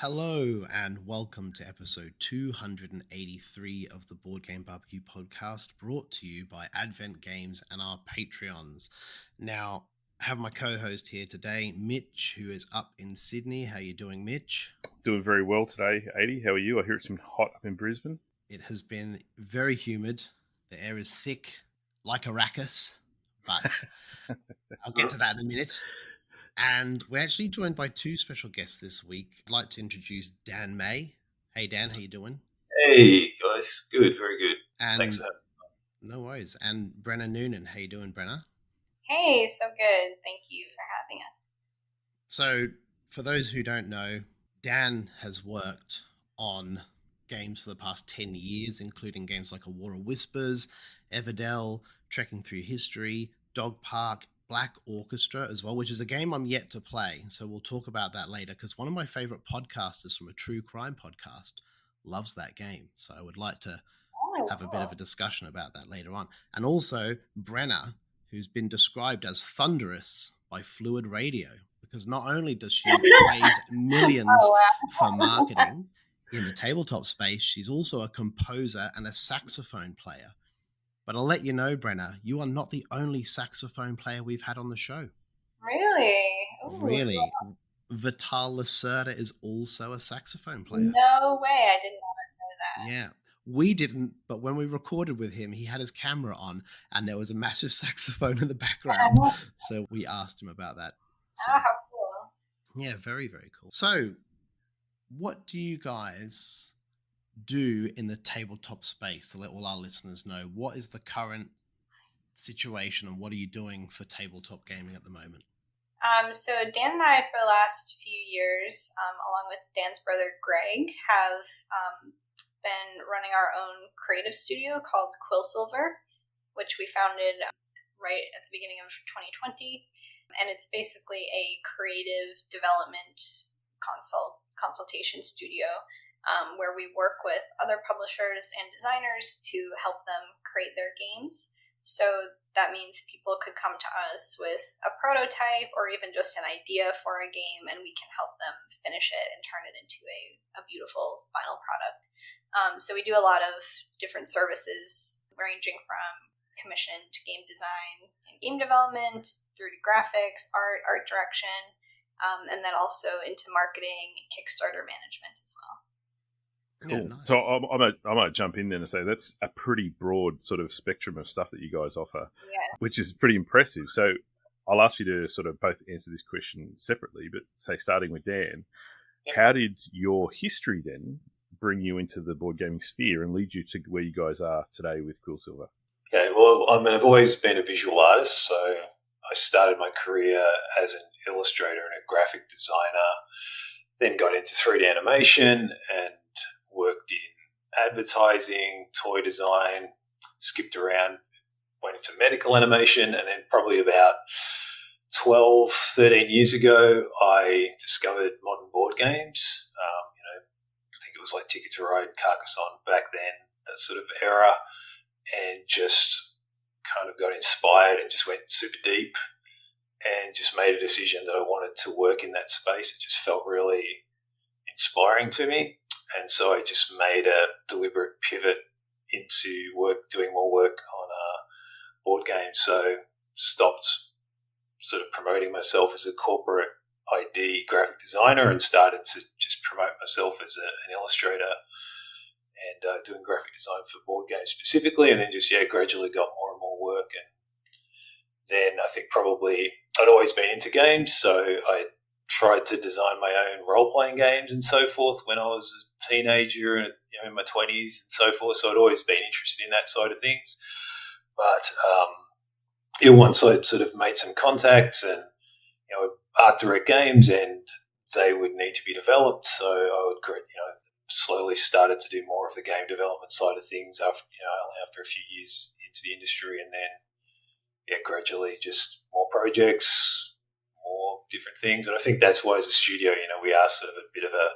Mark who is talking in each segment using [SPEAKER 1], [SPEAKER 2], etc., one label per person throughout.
[SPEAKER 1] Hello and welcome to episode 283 of the Board Game Barbecue podcast, brought to you by Advent Games and our Patreons. Now, I have my co-host here today, Mitch, who is up in Sydney. How you doing, Mitch?
[SPEAKER 2] Doing very well today, 80. How are you? I hear it's been hot up in Brisbane.
[SPEAKER 1] It has been very humid. The air is thick like Arrakis, but I'll get to that in a minute. And we're actually joined by two special guests this week. I'd like to introduce Dan May. Hey, Dan, how you doing?
[SPEAKER 3] Hey, guys. Good, very good.
[SPEAKER 1] And
[SPEAKER 3] Thanks for having
[SPEAKER 1] me. No worries. And Brenna Noonan. How you doing, Brenna?
[SPEAKER 4] Hey, so good. Thank you for having us.
[SPEAKER 1] So, for those who don't know, Dan has worked on games for the past 10 years, including games like A War of Whispers, Everdell, Trekking Through History, Dog Park, Black Orcestra as well, which is a game I'm yet to play. So we'll talk about that later, because one of my favorite podcasters from a true crime podcast loves that game. So I would like to have a bit of a discussion about that later on. And also Brenna, who's been described as thunderous by Fluid Radio, because not only does she raise millions for marketing in the tabletop space, she's also a composer and a saxophone player. But I'll let you know, Brenna, you are not the only saxophone player we've had on the show.
[SPEAKER 4] Really?
[SPEAKER 1] Ooh, really? Wow. Vital Lacerda is also a saxophone player.
[SPEAKER 4] No way. I did not know that.
[SPEAKER 1] Yeah. We didn't, but when we recorded with him, he had his camera on and there was a massive saxophone in the background. So we asked him about that. So,
[SPEAKER 4] how cool.
[SPEAKER 1] Yeah, very, very cool. So what do you guys do in the tabletop space to let all our listeners know what is the current situation and what are you doing for tabletop gaming at the moment?
[SPEAKER 4] So Dan and I, for the last few years, along with Dan's brother Greg, have been running our own creative studio called Quillsilver, which we founded right at the beginning of 2020. And it's basically a creative development consultation studio where we work with other publishers and designers to help them create their games. So that means people could come to us with a prototype or even just an idea for a game, and we can help them finish it and turn it into a beautiful final product. So we do a lot of different services ranging from commissioned game design and game development through to graphics, art direction, and then also into marketing, Kickstarter management as well.
[SPEAKER 2] Cool.
[SPEAKER 1] Yeah, nice.
[SPEAKER 2] So I might jump in there and say that's a pretty broad sort of spectrum of stuff that you guys offer, which is pretty impressive. So I'll ask you to sort of both answer this question separately, but say starting with Dan, how did your history then bring you into the board gaming sphere and lead you to where you guys are today with Quillsilver?
[SPEAKER 3] Okay, well, I've always been a visual artist, so I started my career as an illustrator and a graphic designer, then got into 3D animation and worked in advertising, toy design, skipped around, went into medical animation, and then probably about 12, 13 years ago, I discovered modern board games. I think it was like Ticket to Ride, Carcassonne back then, that sort of era, and just kind of got inspired and just went super deep and just made a decision that I wanted to work in that space. It just felt really inspiring to me. And so I just made a deliberate pivot into doing more work on board games. So stopped sort of promoting myself as a corporate ID graphic designer and started to just promote myself as an illustrator and doing graphic design for board games specifically. And then just, gradually got more and more work. And then I think probably I'd always been into games. So I tried to design my own role-playing games and so forth when I was a teenager and in my 20s and so forth. So I'd always been interested in that side of things. But once I'd sort of made some contacts and art direct games, and they would need to be developed, so I would slowly started to do more of the game development side of things after a few years into the industry, and then gradually just more projects, more different things. And I think that's why as a studio, we are sort of a bit of a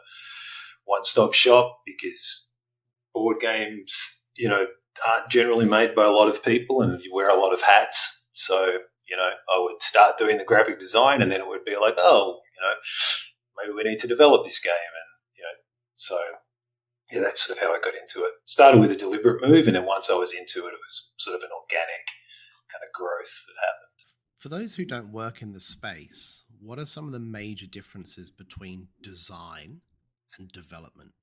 [SPEAKER 3] one-stop shop, because board games, aren't generally made by a lot of people and you wear a lot of hats. So, I would start doing the graphic design and then it would be like, maybe we need to develop this game. And, So, yeah, that's sort of how I got into it. Started with a deliberate move, and then once I was into it, it was sort of an organic kind of growth that happened.
[SPEAKER 1] For those who don't work in the space, what are some of the major differences between design and development?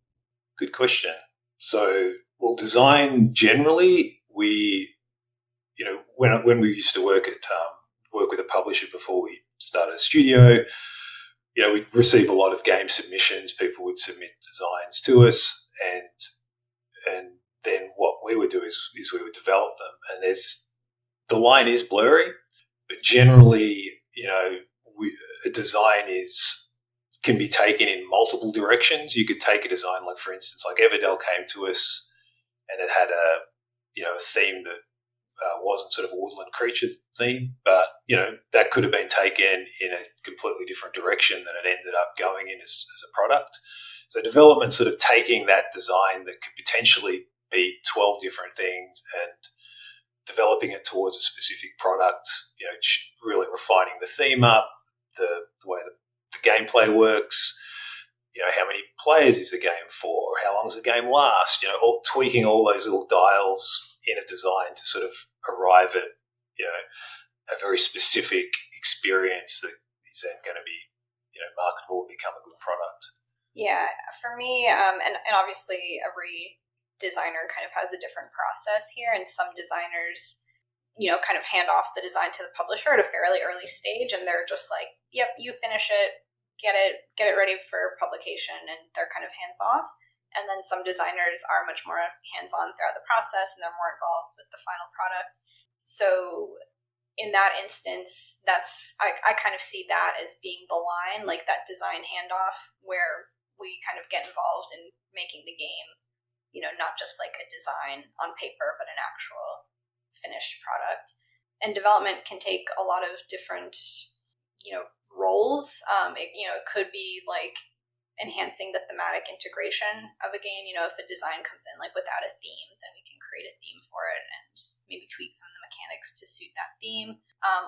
[SPEAKER 3] Good question. So, well, design generally, when we used to work with a publisher before we started a studio, we'd receive a lot of game submissions. People would submit designs to us, and then what we would do is we would develop them. And the line is blurry, but generally, a design can be taken in multiple directions. You could take a design, like for instance, like Everdell came to us, and it had a theme that wasn't sort of a woodland creature theme, but that could have been taken in a completely different direction than it ended up going in as a product. So development sort of taking that design that could potentially be 12 different things and developing it towards a specific product, really refining the theme up, the way the gameplay works, how many players is the game for, how long does the game last, tweaking all those little dials in a design to sort of arrive at, a very specific experience that is then going to be, marketable and become a good product.
[SPEAKER 4] Yeah, for me, and obviously every designer kind of has a different process here, and some designers, kind of hand off the design to the publisher at a fairly early stage, and they're just like, yep, you finish it, get it ready for publication, and they're kind of hands off. And then some designers are much more hands-on throughout the process, and they're more involved with the final product. So in that instance, I kind of see that as being the line, like that design handoff, where we kind of get involved in making the game, not just like a design on paper, but an actual finished product. And development can take a lot of different, roles. It could be like enhancing the thematic integration of a game. If a design comes in like without a theme, then we can create a theme for it and maybe tweak some of the mechanics to suit that theme.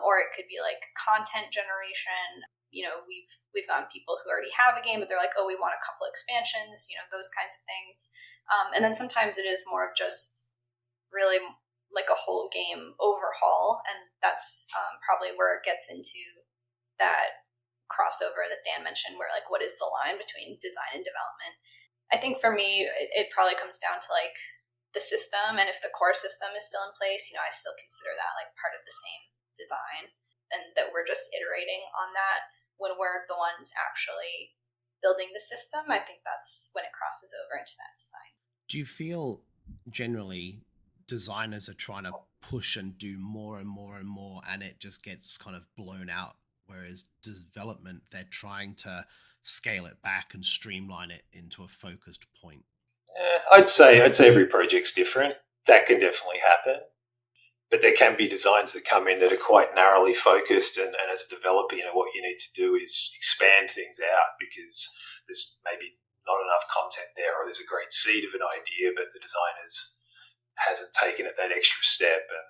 [SPEAKER 4] Or it could be like content generation. We've gotten people who already have a game, but they're like, oh, we want a couple expansions, those kinds of things. And then sometimes it is more of just really like a whole game overhaul. And that's probably where it gets into that crossover that Dan mentioned, where like, what is the line between design and development? I think for me, it probably comes down to like the system, and if the core system is still in place, I still consider that like part of the same design, and that we're just iterating on that when we're the ones actually building the system. I think that's when it crosses over into that design.
[SPEAKER 1] Do you feel generally designers are trying to push and do more and more and more, and it just gets kind of blown out? Whereas development, they're trying to scale it back and streamline it into a focused point.
[SPEAKER 3] I'd say every project's different. That can definitely happen. But there can be designs that come in that are quite narrowly focused, and as a developer, what you need to do is expand things out because there's maybe not enough content there, or there's a great seed of an idea, but the designer hasn't taken it that extra step and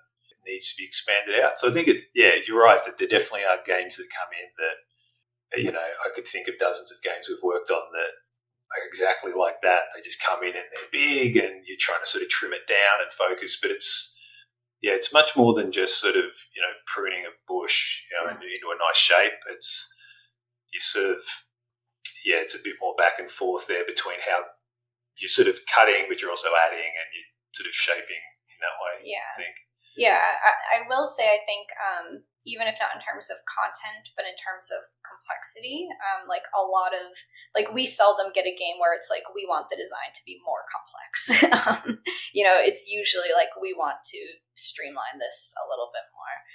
[SPEAKER 3] needs to be expanded out. So I think you're right that there definitely are games that come in that, I could think of dozens of games we've worked on that are exactly like that. They just come in and they're big and you're trying to sort of trim it down and focus, but it's much more than just sort of, pruning a bush, into a nice shape. It's a bit more back and forth there between how you're sort of cutting, but you're also adding and you're sort of shaping in that way.
[SPEAKER 4] Yeah.
[SPEAKER 3] I think.
[SPEAKER 4] Yeah, I will say, I think, even if not in terms of content, but in terms of complexity, like a lot of, like we seldom get a game where it's like, we want the design to be more complex. It's usually like, we want to streamline this a little bit more.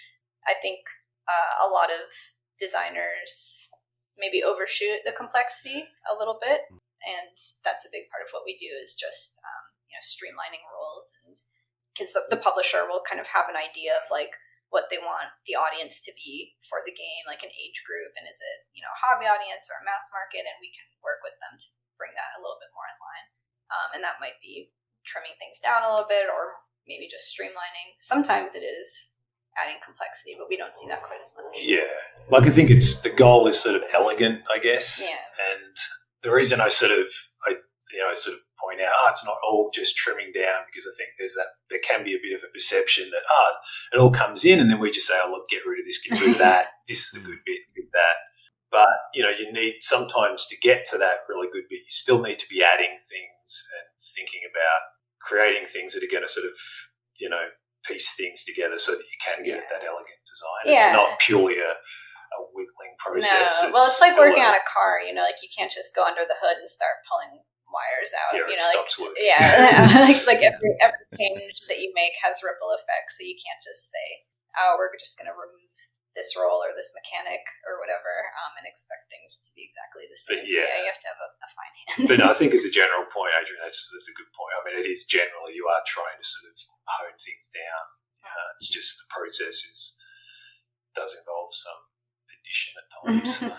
[SPEAKER 4] I think a lot of designers maybe overshoot the complexity a little bit. And that's a big part of what we do, is just, streamlining rules, and because the publisher will kind of have an idea of like what they want the audience to be for the game, like an age group, and is it a hobby audience or a mass market, and we can work with them to bring that a little bit more in line. And that might be trimming things down a little bit, or maybe just streamlining. Sometimes it is adding complexity, but we don't see that quite as much.
[SPEAKER 3] Yeah, like I think the goal is sort of elegant, I guess.
[SPEAKER 4] Yeah.
[SPEAKER 3] And the reason I sort of point out, it's not all just trimming down, because I think there can be a bit of a perception that, it all comes in and then we just say, look, get rid of this, get rid of that. This is the good bit, get that. But, you need sometimes to get to that really good bit, you still need to be adding things and thinking about creating things that are going to sort of, piece things together so that you can get that elegant design. It's not purely a whittling process.
[SPEAKER 4] No. Well, it's like working on a car, like you can't just go under the hood and start pulling wires out.
[SPEAKER 3] Yeah, it stops working.
[SPEAKER 4] Yeah. like every change that you make has ripple effects, so you can't just say, we're just going to remove this role or this mechanic or whatever, and expect things to be exactly the same. So you have to have a fine hand.
[SPEAKER 3] But no, I think as a general point, Adrian, that's a good point. I mean, it is generally, you are trying to sort of hone things down. It's just the process does involve some addition at times.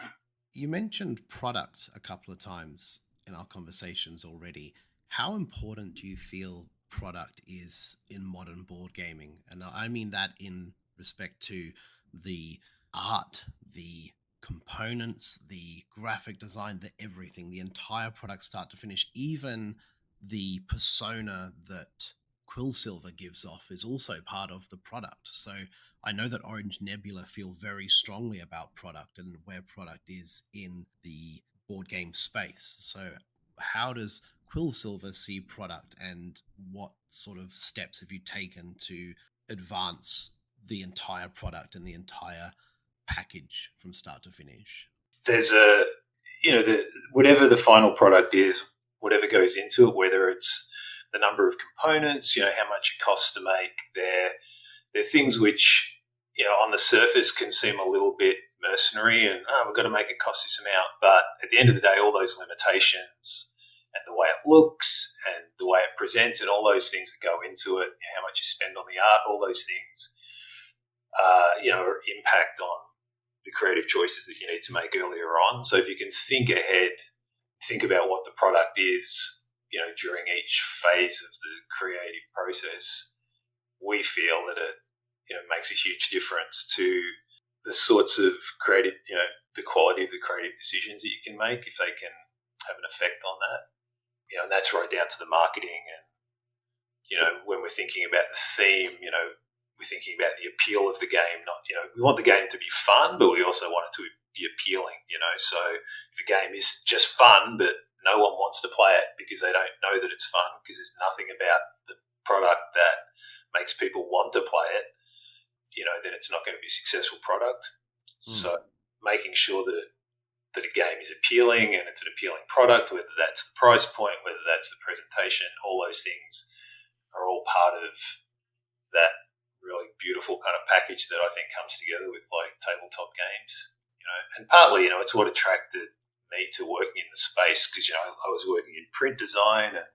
[SPEAKER 1] You mentioned product a couple of times in our conversations already. How important do you feel product is in modern board gaming? And I mean that in respect to the art, the components, the graphic design, the everything, the entire product start to finish. Even the persona that Quillsilver gives off is also part of the product. So I know that Orange Nebula feel very strongly about product and where product is in the board game space. So how does Quillsilver see product, and what sort of steps have you taken to advance the entire product and the entire package from start to finish?
[SPEAKER 3] There's whatever the final product is, whatever goes into it, whether it's the number of components, how much it costs to make, they're things which, on the surface can seem a little bit mercenary and, we've got to make it cost this amount. But at the end of the day, all those limitations and the way it looks and the way it presents and all those things that go into it, how much you spend on the art, all those things, impact on the creative choices that you need to make earlier on. So if you can think ahead, think about what the product is, during each phase of the creative process, we feel that it, makes a huge difference to the sorts of creative, the quality of the creative decisions that you can make if they can have an effect on that. And that's right down to the marketing and, when we're thinking about the theme, we're thinking about the appeal of the game. Not, we want the game to be fun, but we also want it to be appealing. So if a game is just fun, but no one wants to play it because they don't know that it's fun, because there's nothing about the product that makes people want to play it, then it's not going to be a successful product. So making sure that a game is appealing and it's an appealing product, whether that's the price point, whether that's the presentation, all those things are all part of that really beautiful kind of package that I think comes together with like tabletop games, and partly, it's what attracted me to working in the space, because, I was working in print design and,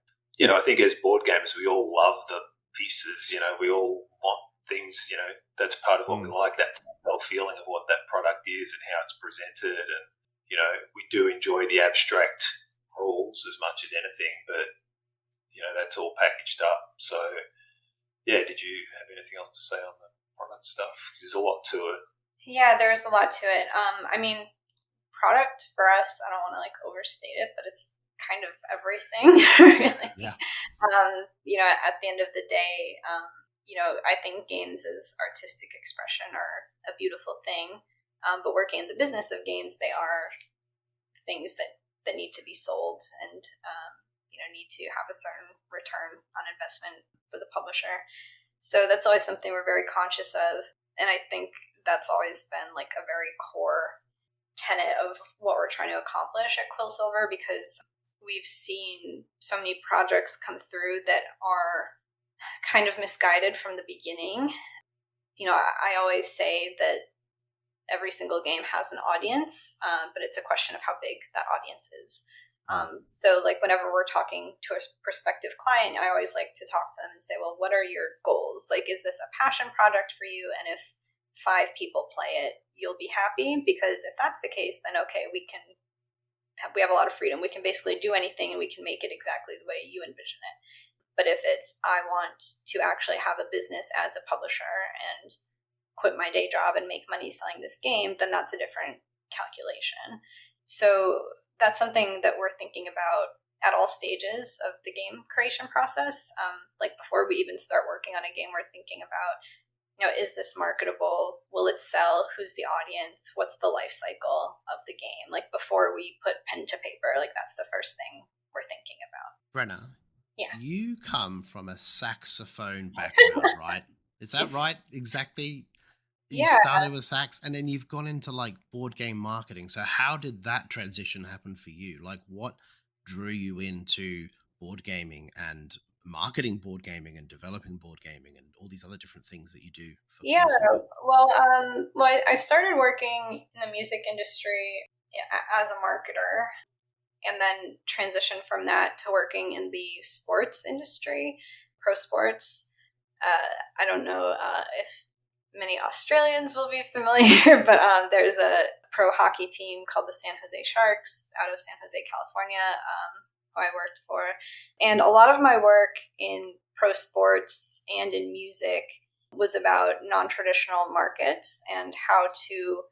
[SPEAKER 3] I think as board gamers, we all love the pieces, we all want things, that's part of what we like, that tactile feeling of what that product is and how it's presented. And, we do enjoy the abstract rules as much as anything, but, that's all packaged up. So, yeah, did you have anything else to say on the product stuff? Because there's a lot to it.
[SPEAKER 4] Yeah, there's a lot to it. Product for us, I don't want to overstate it, but it's kind of everything. Really.
[SPEAKER 1] Yeah.
[SPEAKER 4] At the end of the day, I think games as artistic expression are a beautiful thing. But working in the business of games, they are things that need to be sold and, need to have a certain return on investment for the publisher. So that's always something we're very conscious of. And I think that's always been a very core tenet of what we're trying to accomplish at Quillsilver, because we've seen so many projects come through that are kind of misguided from the beginning. I always say that every single game has an audience, but it's a question of how big that audience is. So whenever we're talking to a prospective client, I always like to talk to them and say, well, what are your goals? Is this a passion project for you? And if 5 people play it, you'll be happy, because if that's the case, then okay, we have a lot of freedom. We can basically do anything and we can make it exactly the way you envision it. But if it's, I want to actually have a business as a publisher and quit my day job and make money selling this game, then that's a different calculation. So that's something that we're thinking about at all stages of the game creation process. Like before we even start working on a game, we're thinking about, is this marketable? Will it sell? Who's the audience? What's the life cycle of the game? Like before we put pen to paper, like that's the first thing we're thinking about.
[SPEAKER 1] Brenna,
[SPEAKER 4] yeah,
[SPEAKER 1] you come from a saxophone background, right? Is that right? Exactly. You started with sax and then you've gone into like board game marketing. So how did that transition happen for you? Like what drew you into board gaming and marketing board gaming and developing board gaming and all these other different things that you do for Quillsilver?
[SPEAKER 4] Well, I started working in the music industry as a marketer, and then transitioned from that to working in the sports industry, pro sports. I don't know if many Australians will be familiar, but there's a pro hockey team called the San Jose Sharks out of San Jose, California, who I worked for. And a lot of my work in pro sports and in music was about non-traditional markets and how to,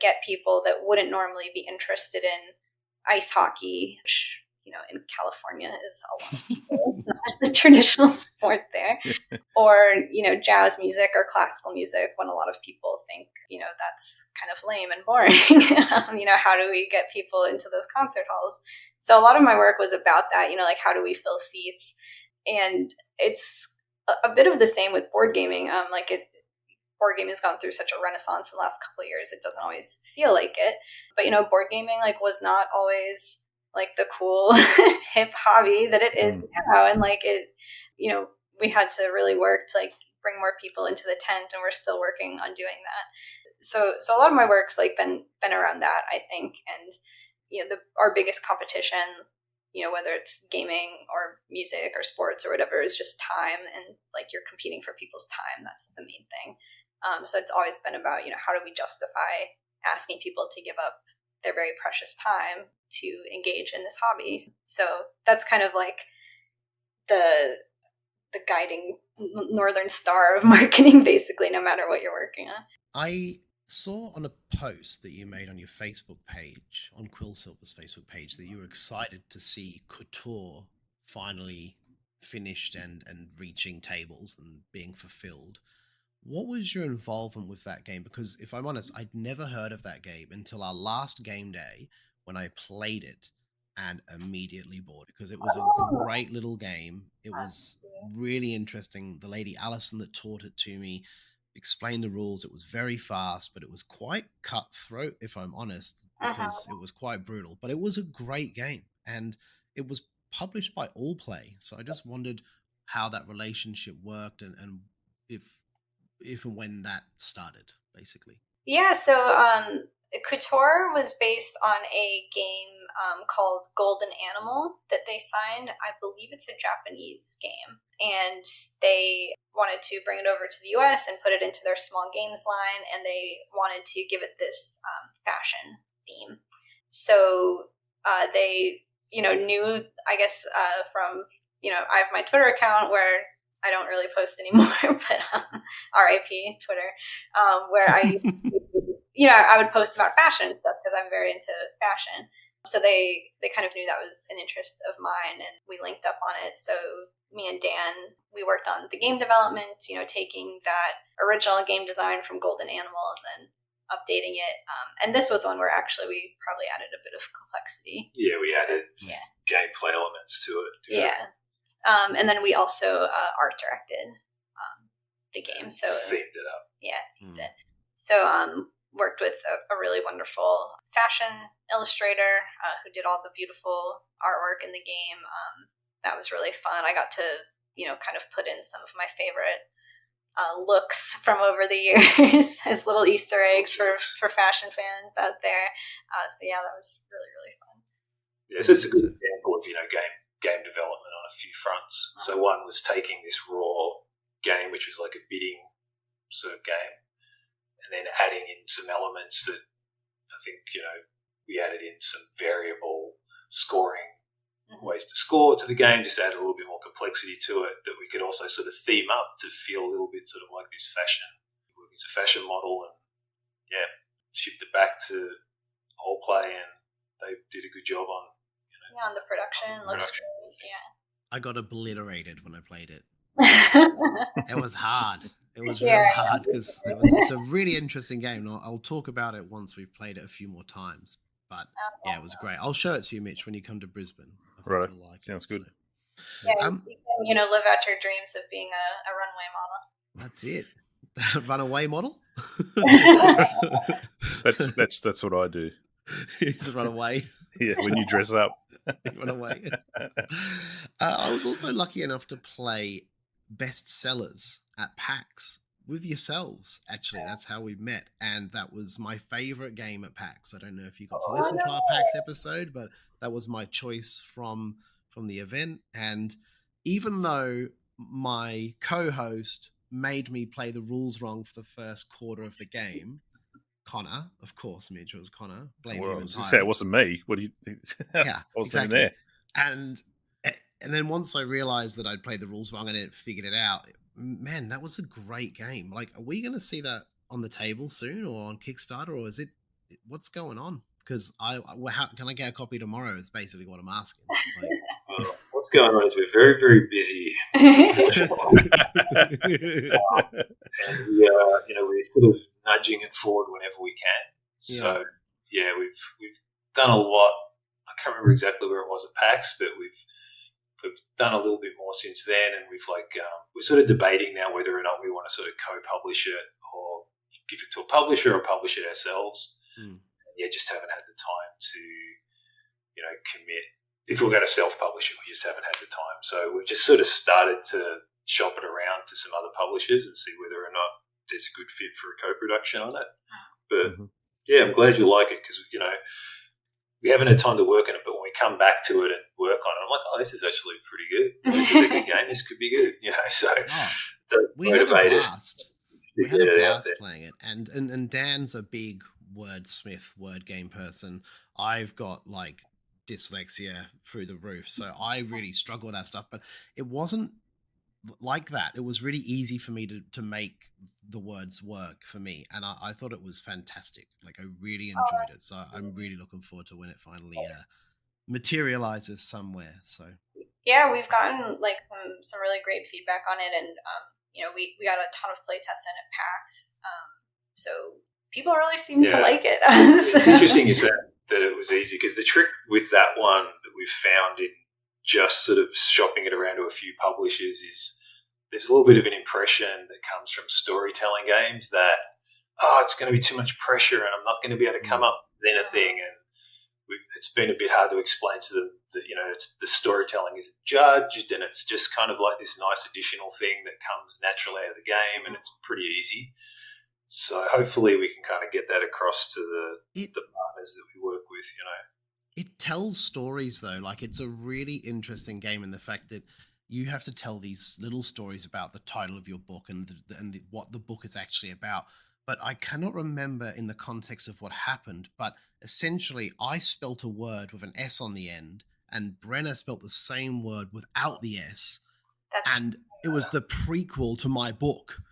[SPEAKER 4] get people that wouldn't normally be interested in ice hockey, which, in California is a lot of people. It's not the traditional sport there. Or, jazz music or classical music, when a lot of people think, that's kind of lame and boring. How do we get people into those concert halls? So a lot of my work was about that, like how do we fill seats? And it's a bit of the same with board gaming. Board gaming has gone through such a renaissance in the last couple of years. It doesn't always feel like it. But, board gaming was not always like the cool hip hobby that it is now. And we had to really work to bring more people into the tent, and we're still working on doing that. So a lot of my work's been around that, I think. And, our biggest competition, whether it's gaming or music or sports or whatever, is just time. And you're competing for people's time. That's the main thing. So it's always been about, how do we justify asking people to give up their very precious time to engage in this hobby. So that's kind of the guiding northern star of marketing, basically, no matter what you're working on.
[SPEAKER 1] I saw on a post that you made on your Facebook page, on Quillsilver's Facebook page, that you were excited to see Couture finally finished and reaching tables and being fulfilled. What was your involvement with that game? Because if I'm honest, I'd never heard of that game until our last game day when I played it and immediately bought it, because it was a great little game. It was really interesting. The lady Allison that taught it to me explained the rules. It was very fast, but it was quite cutthroat, if I'm honest, because it was quite brutal. But it was a great game, and it was published by All Play. So I just wondered how that relationship worked and if and when that started, basically.
[SPEAKER 4] Yeah, so Couture was based on a game called Golden Animal that they signed. I believe it's a Japanese game. And they wanted to bring it over to the US and put it into their small games line, and they wanted to give it this fashion theme. So they, knew, I guess, from, I have my Twitter account where I don't really post anymore, but RIP Twitter, where I, I would post about fashion and stuff because I'm very into fashion. So they kind of knew that was an interest of mine, and we linked up on it. So me and Dan, we worked on the game development, taking that original game design from Golden Animal and then updating it. And this was one where actually we probably added a bit of complexity.
[SPEAKER 3] Yeah, we added gameplay elements to it.
[SPEAKER 4] Yeah. And then we also art directed the game. So
[SPEAKER 3] themed it up.
[SPEAKER 4] Yeah, themed it. So worked with a really wonderful fashion illustrator who did all the beautiful artwork in the game. That was really fun. I got to, kind of put in some of my favorite looks from over the years as little Easter eggs for fashion fans out there. So yeah, that was really, really fun.
[SPEAKER 3] Yeah, so it's a good example of, game development on a few fronts. So one was taking this raw game, which was like a bidding sort of game, and then adding in some elements that I think, we added in some variable scoring ways to score to the game, just add a little bit more complexity to it that we could also sort of theme up to feel a little bit sort of like this fashion. It's a fashion model, and shipped it back to Whole Play, and they did a good job on
[SPEAKER 4] on the production looks great.
[SPEAKER 1] I got obliterated when I played it.
[SPEAKER 4] Yeah.
[SPEAKER 1] It was hard. It was really hard because it's a really interesting game. And I'll talk about it once we've played it a few more times. But yeah, it was great. I'll show it to you, Mitch, when you come to Brisbane. I think you'll like
[SPEAKER 2] Sounds
[SPEAKER 1] it.
[SPEAKER 2] good.
[SPEAKER 1] So.
[SPEAKER 4] Yeah, you can, live out your dreams of being a runway model.
[SPEAKER 1] That's it. Runaway model?
[SPEAKER 2] That's what I do.
[SPEAKER 1] You just run away.
[SPEAKER 2] Yeah, when you dress up.
[SPEAKER 1] Run away. I was also lucky enough to play bestsellers at PAX with yourselves. Actually, that's how we met, and that was my favorite game at PAX. I don't know if you got to listen to our PAX episode, but that was my choice from the event. And even though my co-host made me play the rules wrong for the first quarter of the game, Connor, of course, Mitch, it was Connor. Blame him entirely.
[SPEAKER 2] Say it wasn't me. What do you think?
[SPEAKER 1] Yeah,
[SPEAKER 2] I was
[SPEAKER 1] exactly.
[SPEAKER 2] there.
[SPEAKER 1] And then once I realized that I'd played the rules wrong and it figured it out, man, that was a great game. Like, are we going to see that on the table soon or on Kickstarter, or is it? What's going on? Because how can I get a copy tomorrow? Is basically what I'm asking. Like,
[SPEAKER 3] what's going on is we're very, very busy. And we're sort of nudging it forward whenever we can. So yeah, we've done a lot. I can't remember exactly where it was at PAX, but we've done a little bit more since then, and we're sort of debating now whether or not we want to sort of co-publish it or give it to a publisher or publish it ourselves. Yeah, just haven't had the time to commit. If we're going to self-publish it, we just haven't had the time. So we've just sort of started to shop it around to some other publishers and see whether or not there's a good fit for a co-production on it. But yeah, I'm glad you like it because we haven't had time to work on it, but when we come back to it and work on it, I'm like, oh, this is actually pretty good. This is a good game. This could be good. So
[SPEAKER 1] we had a blast. We had a blast playing it, and Dan's a big wordsmith, word game person. I've got like dyslexia through the roof, so I really struggle with that stuff. But it wasn't like that. It was really easy for me to make the words work for me, and I thought it was fantastic. Like, I really enjoyed it, so I'm really looking forward to when it finally materializes somewhere. So
[SPEAKER 4] yeah, we've gotten like some really great feedback on it, and we got a ton of playtests in at PAX, so people really seem to like it.
[SPEAKER 3] It's interesting you said that it was easy, because the trick with that one that we've found in just sort of shopping it around to a few publishers is there's a little bit of an impression that comes from storytelling games that, it's going to be too much pressure and I'm not going to be able to come up with anything. And it's been a bit hard to explain to them that, the storytelling isn't judged and it's just kind of like this nice additional thing that comes naturally out of the game, and it's pretty easy. So hopefully we can kind of get that across to the partners that we work with,
[SPEAKER 1] It tells stories, though. Like, it's a really interesting game in the fact that you have to tell these little stories about the title of your book and what the book is actually about. But I cannot remember in the context of what happened, but essentially I spelt a word with an S on the end and Brenna spelt the same word without the S. And it was the prequel to my book.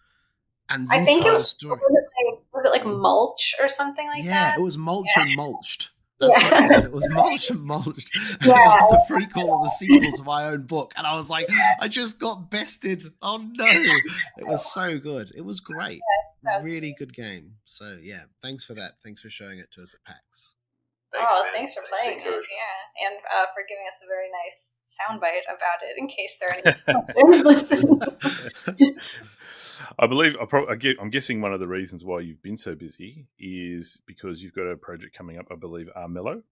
[SPEAKER 1] And
[SPEAKER 4] I think it was, was it like mulch or something like that?
[SPEAKER 1] Yeah, it was mulch and mulched. That's what it was. It was mulch and mulched. Yeah. It was the prequel or the sequel to my own book. And I was like, I just got bested. Oh no. It was so good. It was great. Really good game. So yeah, thanks for that. Thanks for showing it to us at PAX.
[SPEAKER 4] Thanks for playing it. Yeah. And for giving us a very nice soundbite about it in case there are any others listening.
[SPEAKER 2] I believe I'm guessing one of the reasons why you've been so busy is because you've got a project coming up. I believe Armello.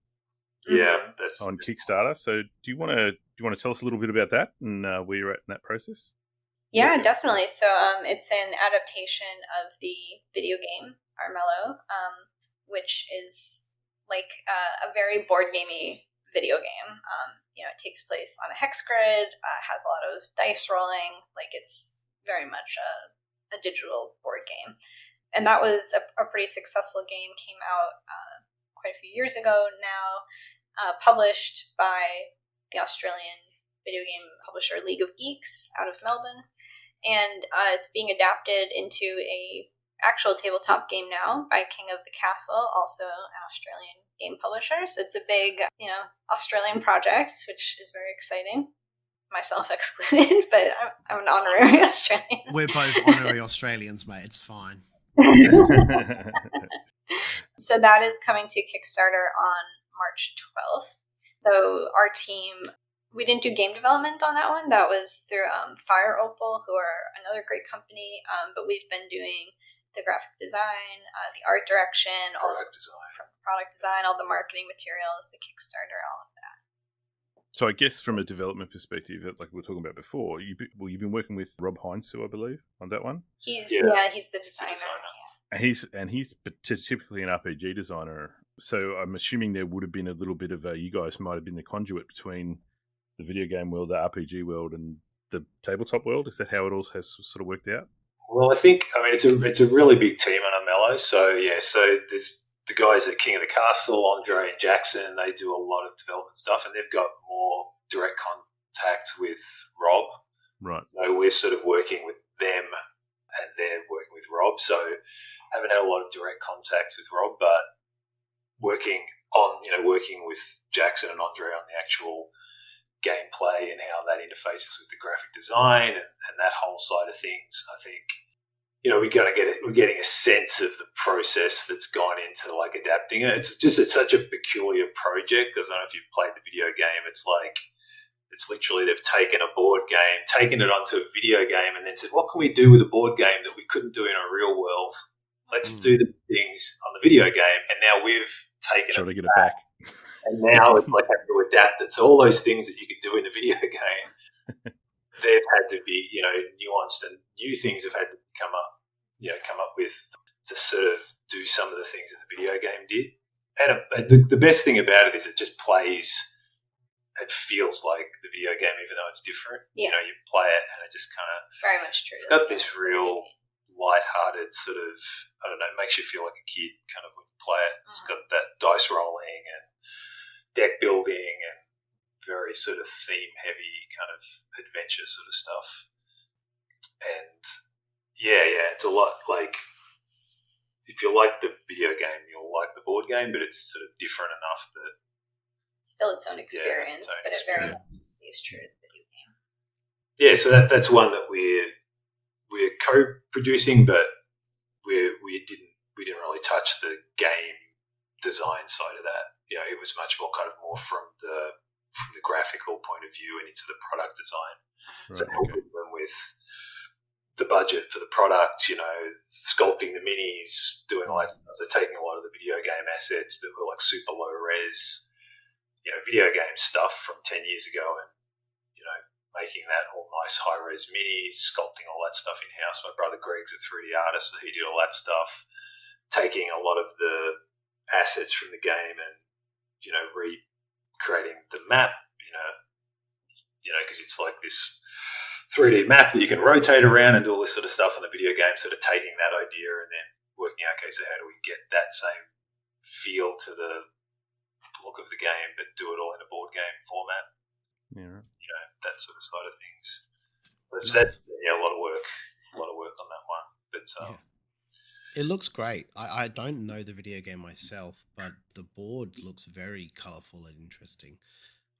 [SPEAKER 3] Yeah, that's
[SPEAKER 2] on Kickstarter. So do you want to tell us a little bit about that and where you're at in that process?
[SPEAKER 4] Yeah, definitely. So it's an adaptation of the video game Armello, which is like a very board gamey video game. It takes place on a hex grid, has a lot of dice rolling. Like, it's very much a digital board game. And that was a pretty successful game, came out quite a few years ago now, published by the Australian video game publisher League of Geeks out of Melbourne. And it's being adapted into a actual tabletop game now by King of the Castle, also an Australian game publisher. So it's a big, Australian project, which is very exciting. Myself excluded, but I'm an honorary Australian.
[SPEAKER 1] We're both honorary Australians, mate. It's fine.
[SPEAKER 4] So that is coming to Kickstarter on March 12th. So our team, we didn't do game development on that one. That was through Fire Opal, who are another great company. But we've been doing the graphic design, the art direction, product design, all the marketing materials, the Kickstarter, all of that.
[SPEAKER 2] So I guess from a development perspective, like we were talking about before, you've been working with Rob Heinzel, I believe, on that one.
[SPEAKER 4] He's the designer.
[SPEAKER 2] And he's typically an RPG designer. So I'm assuming there would have been a little bit of you guys might have been the conduit between the video game world, the RPG world, and the tabletop world. Is that how it all has sort of worked out?
[SPEAKER 3] Well, it's a really big team on Mello. So there's the guys at King of the Castle, Andre and Jackson. They do a lot of development stuff, and they've got more direct contact with Rob.
[SPEAKER 2] Right.
[SPEAKER 3] So we're sort of working with them, and they're working with Rob. So haven't had a lot of direct contact with Rob, but working with Jackson and Andre on the actual gameplay and how that interfaces with the graphic design and that whole side of things. I think, we're getting a sense of the process that's gone into like adapting it. It's such a peculiar project because I don't know if you've played the video game. It's literally they've taken a board game, taken it onto a video game, and then said, what can we do with a board game that we couldn't do in a real world? Let's do the things on the video game. And now we've taken
[SPEAKER 2] it back.
[SPEAKER 3] And now it's like having to adapt it. So all those things that you could do in the video game, they've had to be, nuanced, and new things have had to come up with to sort of do some of the things that the video game did. And the best thing about it is it just plays. It feels like the video game, even though it's different.
[SPEAKER 4] Yeah.
[SPEAKER 3] You play it, and it just kind of.
[SPEAKER 4] It's very much true.
[SPEAKER 3] It's got this real light-hearted sort of, I don't know, it makes you feel like a kid kind of when you play it. It's got that dice rolling and deck building and very sort of theme-heavy kind of adventure sort of stuff. And it's a lot like, if you like the video game, you'll like the board game, but it's sort of different enough that
[SPEAKER 4] it's still its own experience, but it very much stays true to the video game.
[SPEAKER 3] Yeah, so that's one that we're co-producing, but we didn't really touch the game design side of that. It was much more kind of more from the graphical point of view and into the product design. Right, so helping them with the budget for the product, sculpting the minis, doing all that stuff. So taking a lot of the video game assets that were like super low res, video game stuff from 10 years ago, and making that all nice high-res minis, sculpting all that stuff in-house. My brother Greg's a 3D artist, so he did all that stuff, taking a lot of the assets from the game and, recreating the map, because it's like this 3D map that you can rotate around and do all this sort of stuff in the video game, sort of taking that idea and then working out, okay, so how do we get that same feel to the look of the game, but do it all in a board game format?
[SPEAKER 2] Yeah.
[SPEAKER 3] That sort of side of things. So that's a lot of work on that one. But
[SPEAKER 1] it looks great. I don't know the video game myself, but the board looks very colourful and interesting.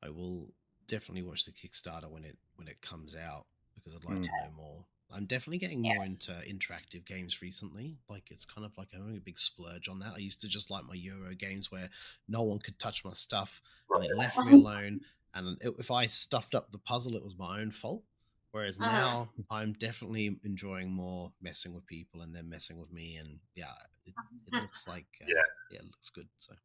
[SPEAKER 1] I will definitely watch the Kickstarter when it comes out because I'd like to know more. I'm definitely getting more into interactive games recently. Like it's kind of like I'm having a big splurge on that. I used to just like my Euro games where no one could touch my stuff and they left me alone. And if I stuffed up the puzzle, it was my own fault. Whereas now I'm definitely enjoying more messing with people and them messing with me. And it looks like, it looks good. So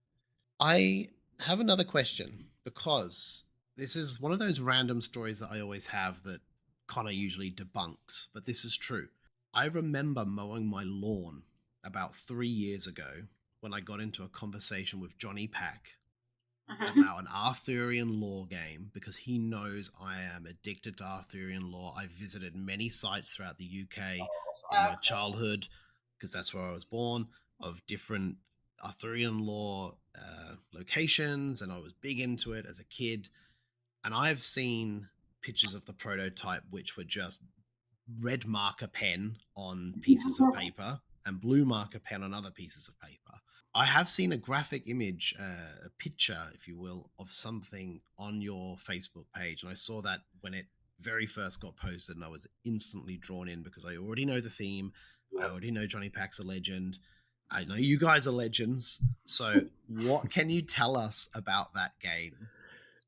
[SPEAKER 1] I have another question because this is one of those random stories that I always have that Connor usually debunks, but this is true. I remember mowing my lawn about 3 years ago when I got into a conversation with Johnny Pack about an Arthurian lore game because he knows I am addicted to Arthurian lore. I visited many sites throughout the UK in my childhood because that's where I was born, of different Arthurian lore locations, and I was big into it as a kid. And I've seen pictures of the prototype which were just red marker pen on pieces of paper and blue marker pen on other pieces of paper. I have seen a graphic image, a picture, if you will, of something on your Facebook page. And I saw that when it very first got posted, and I was instantly drawn in because I already know the theme. I already know Johnny Pack's a legend. I know you guys are legends. So what can you tell us about that game?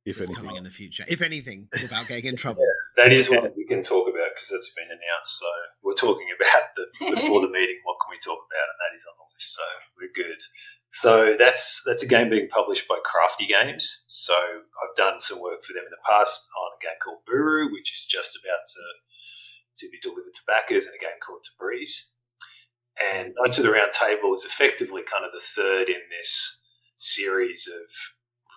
[SPEAKER 1] If it's coming in the future, if anything, without getting in trouble.
[SPEAKER 3] Yeah, that is one we can talk about because that's been announced. So we're talking about before the meeting. What can we talk about? And that is on the list. So we're good. So that's a game being published by Crafty Games. So I've done some work for them in the past on a game called Buru, which is just about to be delivered to backers, and a game called Tabriz. And Knights of the Round Table is effectively kind of the third in this series of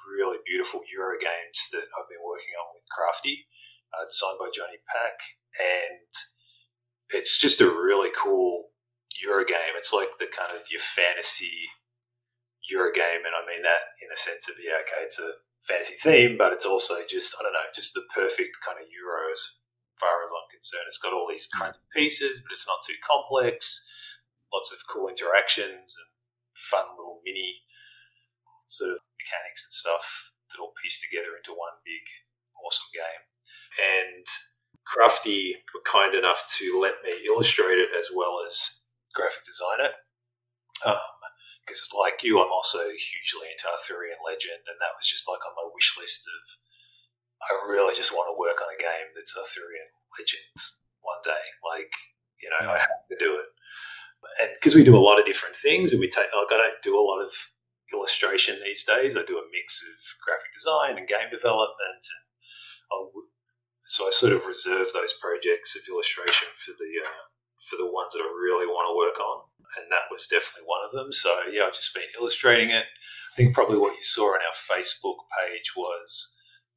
[SPEAKER 3] really beautiful Euro games that I've been working on with Crafty, designed by Johnny Pack. And it's just a really cool Euro game. It's like the kind of your fantasy Euro game, and I mean that in a sense of, it's a fantasy theme, but it's also just, just the perfect kind of Euro as far as I'm concerned. It's got all these kind of pieces, but it's not too complex. Lots of cool interactions and fun little mini sort of mechanics and stuff that all piece together into one big, awesome game. And Crafty were kind enough to let me illustrate it as well as graphic design it. Because like you, I'm also hugely into Arthurian legend, and that was just like on my wish list of, I really just want to work on a game that's Arthurian legend one day. I have to do it. And because we do a lot of different things, and I don't do a lot of illustration these days. I do a mix of graphic design and game development, and so I sort of reserve those projects of illustration for the ones that I really want to work on, and that was definitely one of them. So I've just been illustrating it. I think probably what you saw on our Facebook page was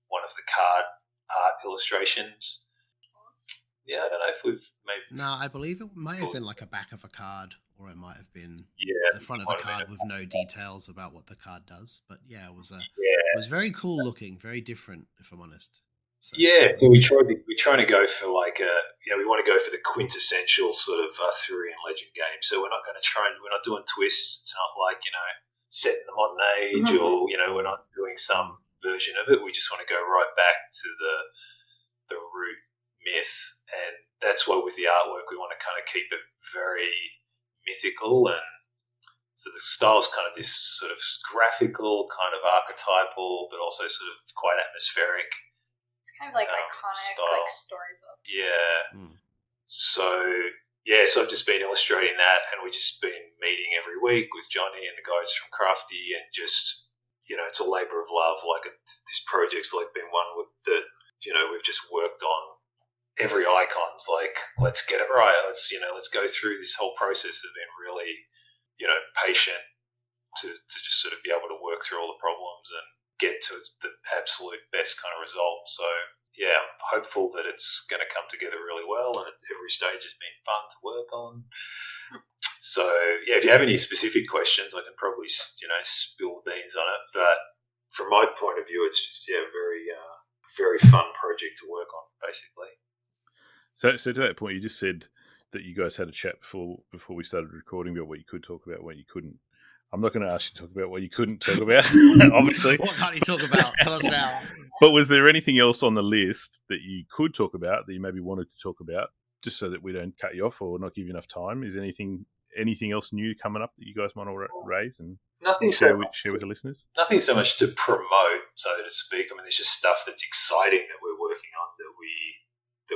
[SPEAKER 3] one of the card art illustrations. Yeah, I don't know if we've maybe...
[SPEAKER 1] No, I believe it might have been like a back of a card, or it might have been the front of the card with no details about what the card does. But it was very cool looking, very different, if I'm honest.
[SPEAKER 3] So we're trying to go for we want to go for the quintessential sort of Arthurian legend game. So we're not doing twists. It's not like, set in the modern age, or, we're not doing some version of it. We just want to go right back to the root myth, and that's why with the artwork we want to kind of keep it very mythical, and so the style's kind of this sort of graphical, kind of archetypal, but also sort of quite atmospheric.
[SPEAKER 4] It's kind of like iconic style. Like storybook.
[SPEAKER 3] So I've just been illustrating that, and we've just been meeting every week with Johnny and the guys from Crafty, and just it's a labour of love. Like this project's like been one that we've just worked on. Every icon's like, let's get it right. Let's go through this whole process of being really, patient to just sort of be able to work through all the problems and get to the absolute best kind of result. So I'm hopeful that it's going to come together really well, and every stage has been fun to work on. So if you have any specific questions, I can probably spill the beans on it. But from my point of view, it's just very very fun project to work on, basically.
[SPEAKER 2] So to that point, you just said that you guys had a chat before we started recording about what you could talk about, what you couldn't. I'm not going to ask you to talk about what you couldn't talk about, obviously.
[SPEAKER 1] What can't you talk about? Tell us now.
[SPEAKER 2] But was there anything else on the list that you could talk about that you maybe wanted to talk about, just so that we don't cut you off or not give you enough time? Is anything else new coming up that you guys want to raise and share with the listeners?
[SPEAKER 3] Nothing so much to promote, so to speak. I mean, there's just stuff that's exciting that we're working on that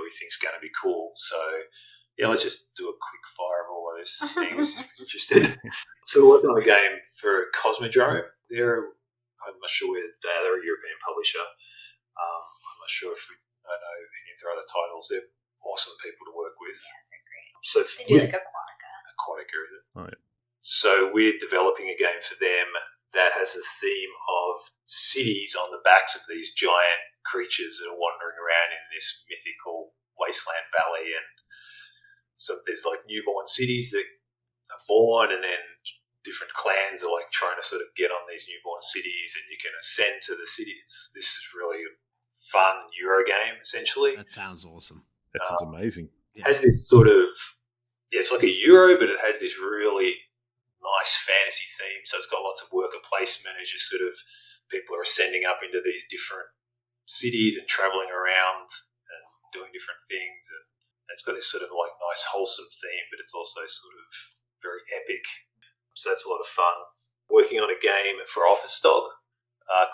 [SPEAKER 3] we think is going to be cool. So let's just do a quick fire of all those things if you're interested. So we're working on a game for Cosmodrome. I'm not sure they're a European publisher. I'm not sure if I know any of their other titles. They're awesome people to work with.
[SPEAKER 4] Yeah, they're great.
[SPEAKER 3] So
[SPEAKER 4] they do like Aquatica.
[SPEAKER 3] Aquatica, is it?
[SPEAKER 2] Oh, yeah.
[SPEAKER 3] So we're developing a game for them that has the theme of cities on the backs of these giant creatures that are wandering around in this mythical wasteland valley. And so there's like newborn cities that are born, and then different clans are like trying to sort of get on these newborn cities, and you can ascend to the cities. This is really a fun Euro game, essentially.
[SPEAKER 1] That sounds awesome.
[SPEAKER 2] That sounds amazing.
[SPEAKER 3] Has this sort of it's like a Euro, but it has this really nice fantasy theme. So it's got lots of worker placement as you sort of people are ascending up into these different cities and traveling around and doing different things. And it's got this sort of like nice wholesome theme, but it's also sort of very epic. So that's a lot of fun. Working on a game for Office Dog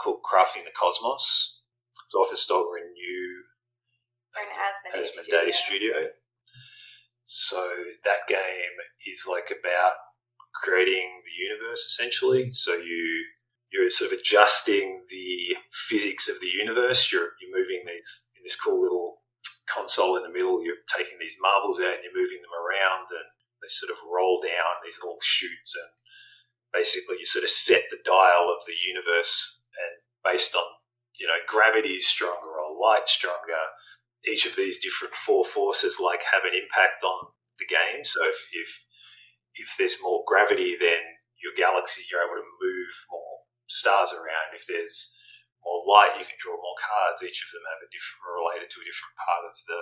[SPEAKER 3] called Crafting the Cosmos. So Office Dog are a new
[SPEAKER 4] Asmodee
[SPEAKER 3] Studio. So that game is like about creating the universe essentially. So you're sort of adjusting the physics of the universe. You're moving these in this cool little console in the middle. You're taking these marbles out and you're moving them around, and they sort of roll down these little chutes, and basically you sort of set the dial of the universe, and based on gravity is stronger or light stronger, each of these different four forces like have an impact on the game. So if there's more gravity, then your galaxy, you're able to move more stars around. If there's more light, you can draw more cards. Each of them have related to a different part of the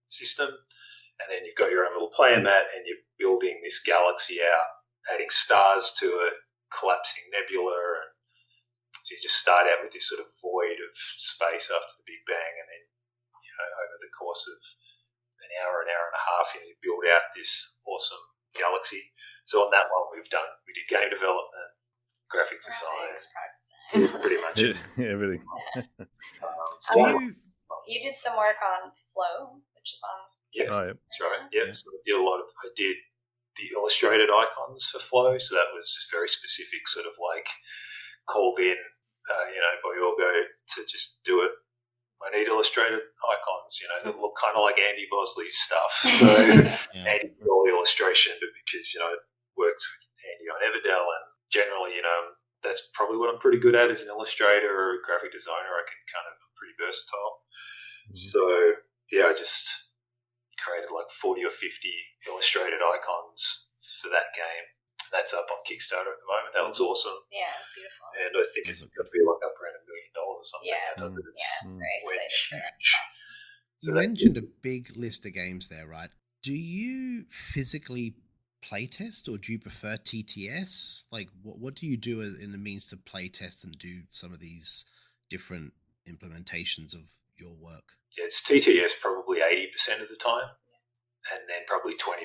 [SPEAKER 3] system. And then you've got your own little player mat, and you're building this galaxy out, adding stars to it, collapsing nebula, and so you just start out with this sort of void of space after the Big Bang, and then over the course of an hour and a half, you build out this awesome galaxy. So on that one, we did game development, graphic design, pretty much
[SPEAKER 2] everything.
[SPEAKER 4] You did some work on Flow, which is on.
[SPEAKER 3] Yes, that's right. Yeah, so I did the illustrated icons for Flow, so that was just very specific, sort of like called in, by Yorgo to just do it. I need illustrated icons, that look kind of like Andy Bosley's stuff. So Andy did all the illustration, but because, it works with Andy on Everdell, and generally, that's probably what I'm pretty good at as an illustrator or a graphic designer. I'm pretty versatile. So, I just created like 40 or 50 illustrated icons for that game. That's up on Kickstarter at the moment. That looks awesome.
[SPEAKER 4] Yeah, beautiful.
[SPEAKER 3] And I think it's going to be like up around $1 million or something.
[SPEAKER 4] Very excited for that. Awesome.
[SPEAKER 1] So you mentioned a big list of games there, right? Do you physically playtest, or do you prefer TTS? Like, what do you do in the means to playtest and do some of these different implementations of your work?
[SPEAKER 3] Yeah, it's TTS probably 80% of the time, and then probably 20%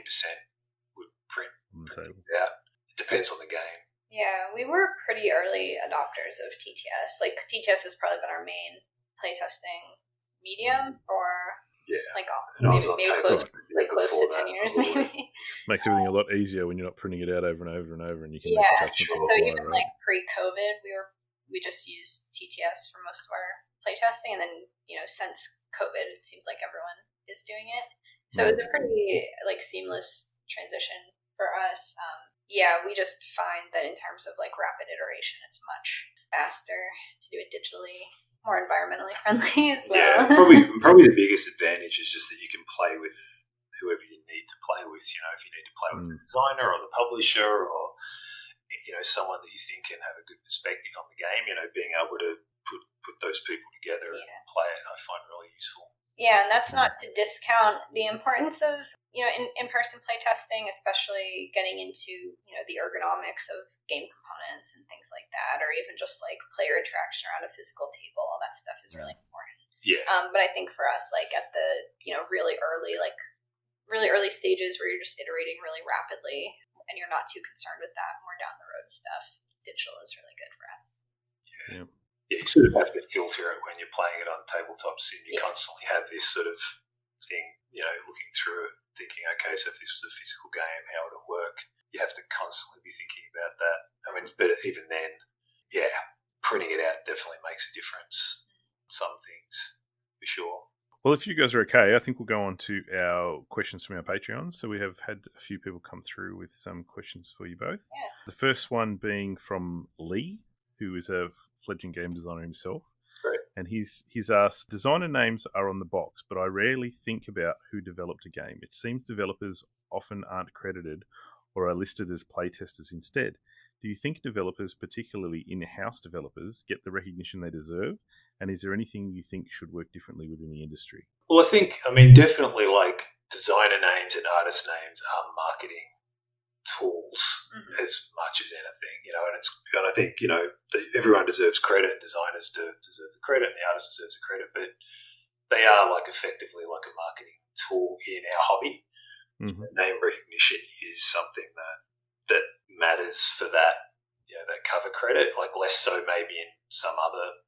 [SPEAKER 3] would print things out. It depends on the game.
[SPEAKER 4] Yeah, we were pretty early adopters of TTS. Like, TTS has probably been our main playtesting medium for maybe close to 10 years, maybe.
[SPEAKER 2] Makes everything a lot easier when you're not printing it out over and over and over, and you can
[SPEAKER 4] make adjustments. So even like pre-COVID, we just used TTS for most of our playtesting, and then since COVID, it seems like everyone is doing it. So it was a pretty seamless transition for us. We just find that in terms of rapid iteration, it's much faster to do it digitally, more environmentally friendly as well.
[SPEAKER 3] Yeah, probably the biggest advantage is just that you can play with whoever you need to play with. If you need to play with the designer or the publisher, or someone that you think can have a good perspective on the game, being able to put those people together and play it, I find really useful.
[SPEAKER 4] Yeah, and that's not to discount the importance of in-person playtesting, especially getting into the ergonomics of game components and things like that, or even just player interaction around a physical table. All that stuff is really important.
[SPEAKER 3] Yeah.
[SPEAKER 4] But I think for us, at the really early stages where you're just iterating really rapidly and you're not too concerned with that more down the road stuff, digital is really good for us.
[SPEAKER 3] Yeah. You sort of have to filter it when you're playing it on tabletop sim. You constantly have this sort of thing, looking through it, thinking, okay, so if this was a physical game, how would it work? You have to constantly be thinking about that. I mean, but even then, printing it out definitely makes a difference. Some things, for sure.
[SPEAKER 2] Well, if you guys are okay, I think we'll go on to our questions from our Patreon. So we have had a few people come through with some questions for you both.
[SPEAKER 4] Yeah.
[SPEAKER 2] The first one being from Lee, who is a fledgling game designer himself.
[SPEAKER 3] Great.
[SPEAKER 2] And he's asked, designer names are on the box, but I rarely think about who developed a game. It seems developers often aren't credited or are listed as playtesters instead. Do you think developers, particularly in-house developers, get the recognition they deserve? And is there anything you think should work differently within the industry?
[SPEAKER 3] Well, I think, definitely designer names and artist names are marketing tools as much as anything, and I think, everyone deserves credit, designers deserve the credit, and the artist deserves the credit, but they are effectively like a marketing tool in our hobby. Name recognition is something that matters for that, that cover credit, less so maybe in some other,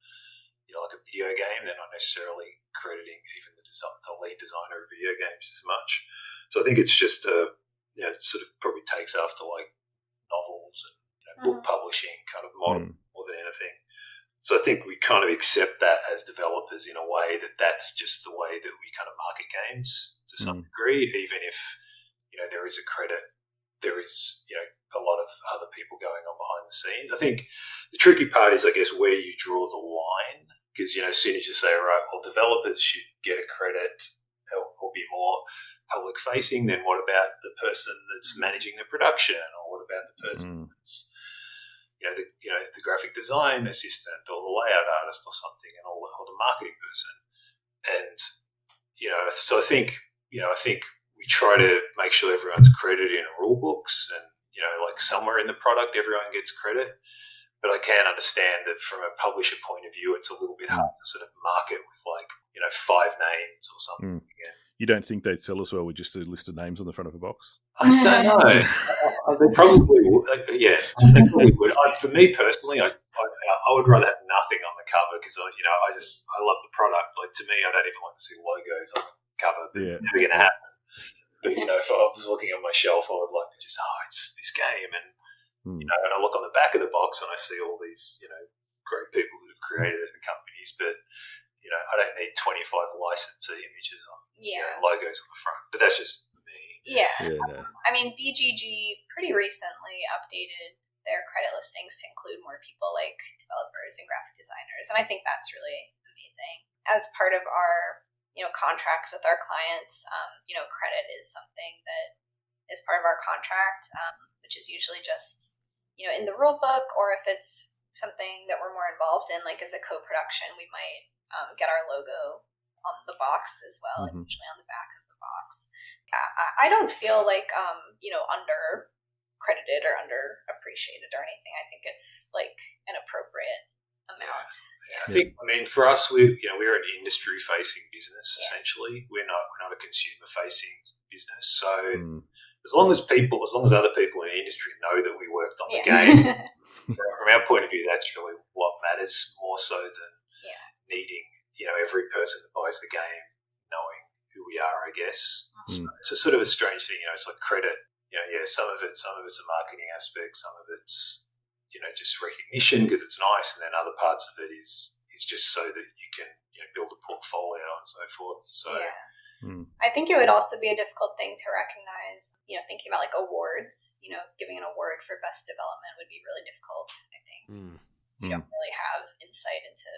[SPEAKER 3] like a video game. They're not necessarily crediting even the lead designer of video games as much. So I think it's just it sort of probably takes after like novels and book publishing kind of model more than anything. So I think we kind of accept that as developers in a way that's just the way that we kind of market games to some degree, even if, there is a credit, there is, a lot of other people going on behind the scenes. I think the tricky part is, I guess, where you draw the line, because, as soon as you say, right, well, developers should get a credit or be more public facing, then what about the person that's managing the production, or what about the person that's the graphic design assistant or the layout artist or something, and or the marketing person. And so I think we try to make sure everyone's credited in rule books, and somewhere in the product everyone gets credit. But I can understand that from a publisher point of view, it's a little bit hard to sort of market with 5 names or something.
[SPEAKER 2] You don't think they'd sell as well with just a list of names on the front of a box?
[SPEAKER 3] I don't know. They probably would. Yeah, they probably would. For me personally, I would rather have nothing on the cover, because I love the product. To me, I don't even like to see logos on the cover. It's never going to happen. But if I was looking on my shelf, I would like to just it's this game, and and I look on the back of the box and I see all these great people that have created it in companies, but I don't need 25 licensee images on logos on the front. But that's just me.
[SPEAKER 4] Yeah. I mean, BGG pretty recently updated their credit listings to include more people like developers and graphic designers, and I think that's really amazing. As part of our contracts with our clients, credit is something that is part of our contract, which is usually just in the rule book, or if it's something that we're more involved in, like as a co-production, we might get our logo on the box as well, usually on the back of the box. I don't feel like under credited or under appreciated or anything. I think it's an appropriate amount.
[SPEAKER 3] I think, for us, we're an industry-facing business. Essentially, we're not a consumer-facing business. So as long as other people in the industry know that we worked on the game, from our point of view, that's really what matters, more so than needing every person that buys the game knowing who we are, I guess. So it's a sort of a strange thing. It's like credit. Some of it's a marketing aspect, some of it's just recognition because it's nice, and then other parts of it is just so that you can build a portfolio and so forth. So
[SPEAKER 4] I think it would also be a difficult thing to recognize, thinking about awards, giving an award for best development would be really difficult, I think. You don't really have insight into,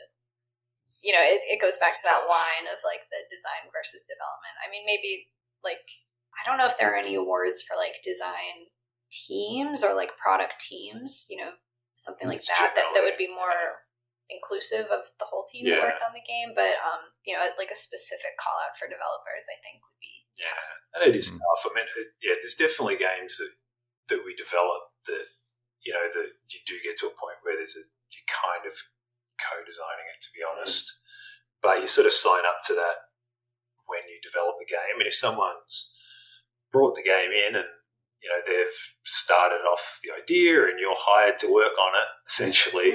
[SPEAKER 4] it goes back to that line of the design versus development. I mean, maybe I don't know if there are any awards for design teams or product teams, something like that would be more inclusive of the whole team that worked on the game. But a specific call out for developers, I think would be
[SPEAKER 3] and it is tough. I mean, there's definitely games that we develop that that you do get to a point where you're kind of co-designing it, to be honest, but you sort of sign up to that when you develop a game. And if someone's brought the game in and they've started off the idea and you're hired to work on it, essentially,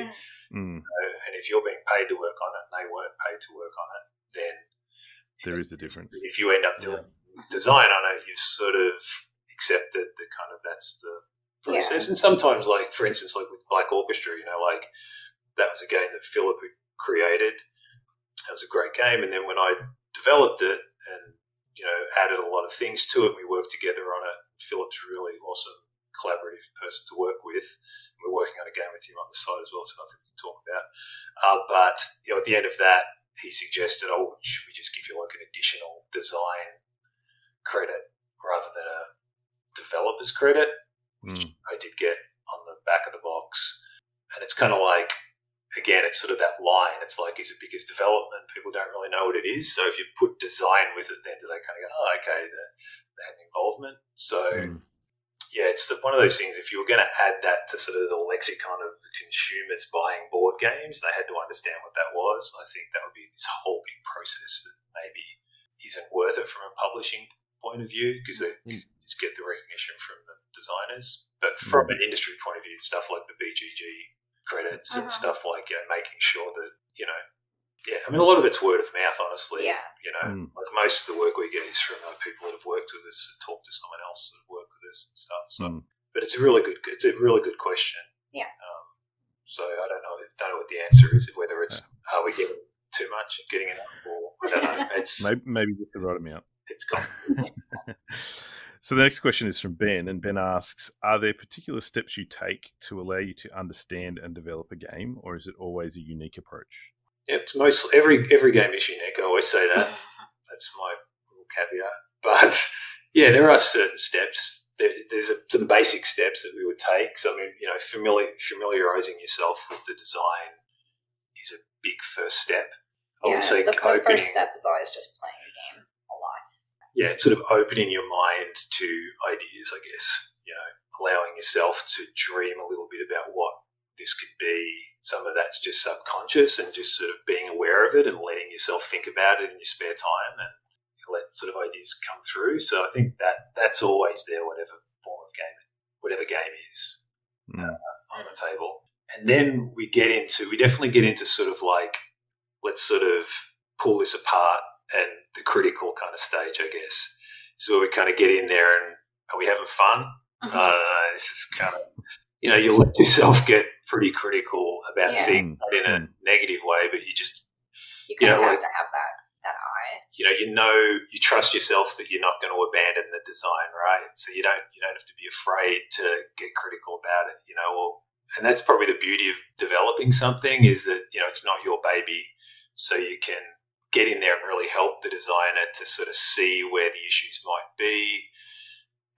[SPEAKER 3] and if you're being paid to work on it and they weren't paid to work on it, then
[SPEAKER 2] there is a difference.
[SPEAKER 3] If you end up doing design on it, you've sort of accepted that kind of that's the process. And sometimes, for instance, with Black Orchestra, that was a game that Philip had created. It was a great game, and then when I developed it and added a lot of things to it, we worked together on it. Philip's a really awesome collaborative person to work with. We're working on a game with him on the side as well, so nothing we can talk about. But at the end of that, he suggested, should we just give you an additional design credit rather than a developer's credit, which I did get on the back of the box. And it's kind of again, it's sort of that line. It's like, is it because development, people don't really know what it is? So if you put design with it, then do they kind of go, oh, okay, they have involvement. So yeah, it's one of those things. If you were going to add that to sort of the lexicon of the consumers buying board games, they had to understand what that was. I think that would be this whole big process that maybe isn't worth it from a publishing point of view, because they just get the recognition from the designers. But from an industry point of view, stuff like the BGG credits and stuff like, making sure that, I mean, a lot of it's word of mouth, honestly.
[SPEAKER 4] Yeah.
[SPEAKER 3] Like most of the work we get is from people that have worked with us and talked to someone else that have worked with us and stuff. So, but it's a really good question.
[SPEAKER 4] Yeah.
[SPEAKER 3] So I don't know what the answer is. Whether it's are we getting too much, getting enough, or I don't know. It's
[SPEAKER 2] maybe get the right amount.
[SPEAKER 3] It's gone.
[SPEAKER 2] So the next question is from Ben, and Ben asks, are there particular steps you take to allow you to understand and develop a game, or is it always a unique approach?
[SPEAKER 3] Yeah, it's mostly every game is unique. I always say that. That's my little caveat. But yeah, there are certain steps. There's some basic steps that we would take. So I mean, familiarizing yourself with the design is a big first step. I would say
[SPEAKER 4] the first step is always just playing the game a lot.
[SPEAKER 3] Yeah, it's sort of opening your mind to ideas, I guess. Allowing yourself to dream a little bit about what this could be. Some of that's just subconscious and just sort of being aware of it and letting yourself think about it in your spare time and let sort of ideas come through. So I think that's always there, whatever form of game, whatever game is on the table. And then we definitely get into sort of like, let's sort of pull this apart, and the critical kind of stage, I guess, is where we kind of get in there and are we having fun? I don't know. This is kind of, you let yourself get pretty critical about things, not in a negative way, but you
[SPEAKER 4] kind of have to have that eye.
[SPEAKER 3] You trust yourself that you're not going to abandon the design, right? So you don't have to be afraid to get critical about it, and that's probably the beauty of developing something, is that, it's not your baby, so you can get in there and really help the designer to sort of see where the issues might be.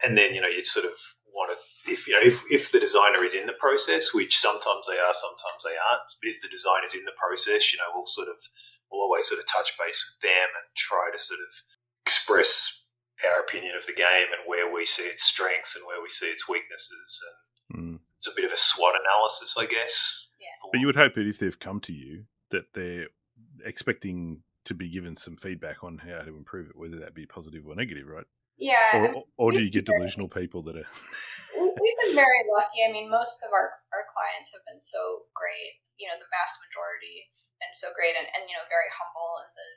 [SPEAKER 3] And then, you sort of want to, if the designer is in the process, which sometimes they are, sometimes they aren't, but if the design is in the process, we'll always sort of touch base with them and try to sort of express our opinion of the game and where we see its strengths and where we see its weaknesses. And it's a bit of a SWOT analysis, I guess.
[SPEAKER 4] Yeah.
[SPEAKER 2] But you would hope that if they've come to you, that they're expecting to be given some feedback on how to improve it, whether that be positive or negative, right?
[SPEAKER 4] Yeah.
[SPEAKER 2] Or do you get delusional people that are...
[SPEAKER 4] We've been very lucky. I mean, most of our clients have been so great, the vast majority, and so great and very humble in the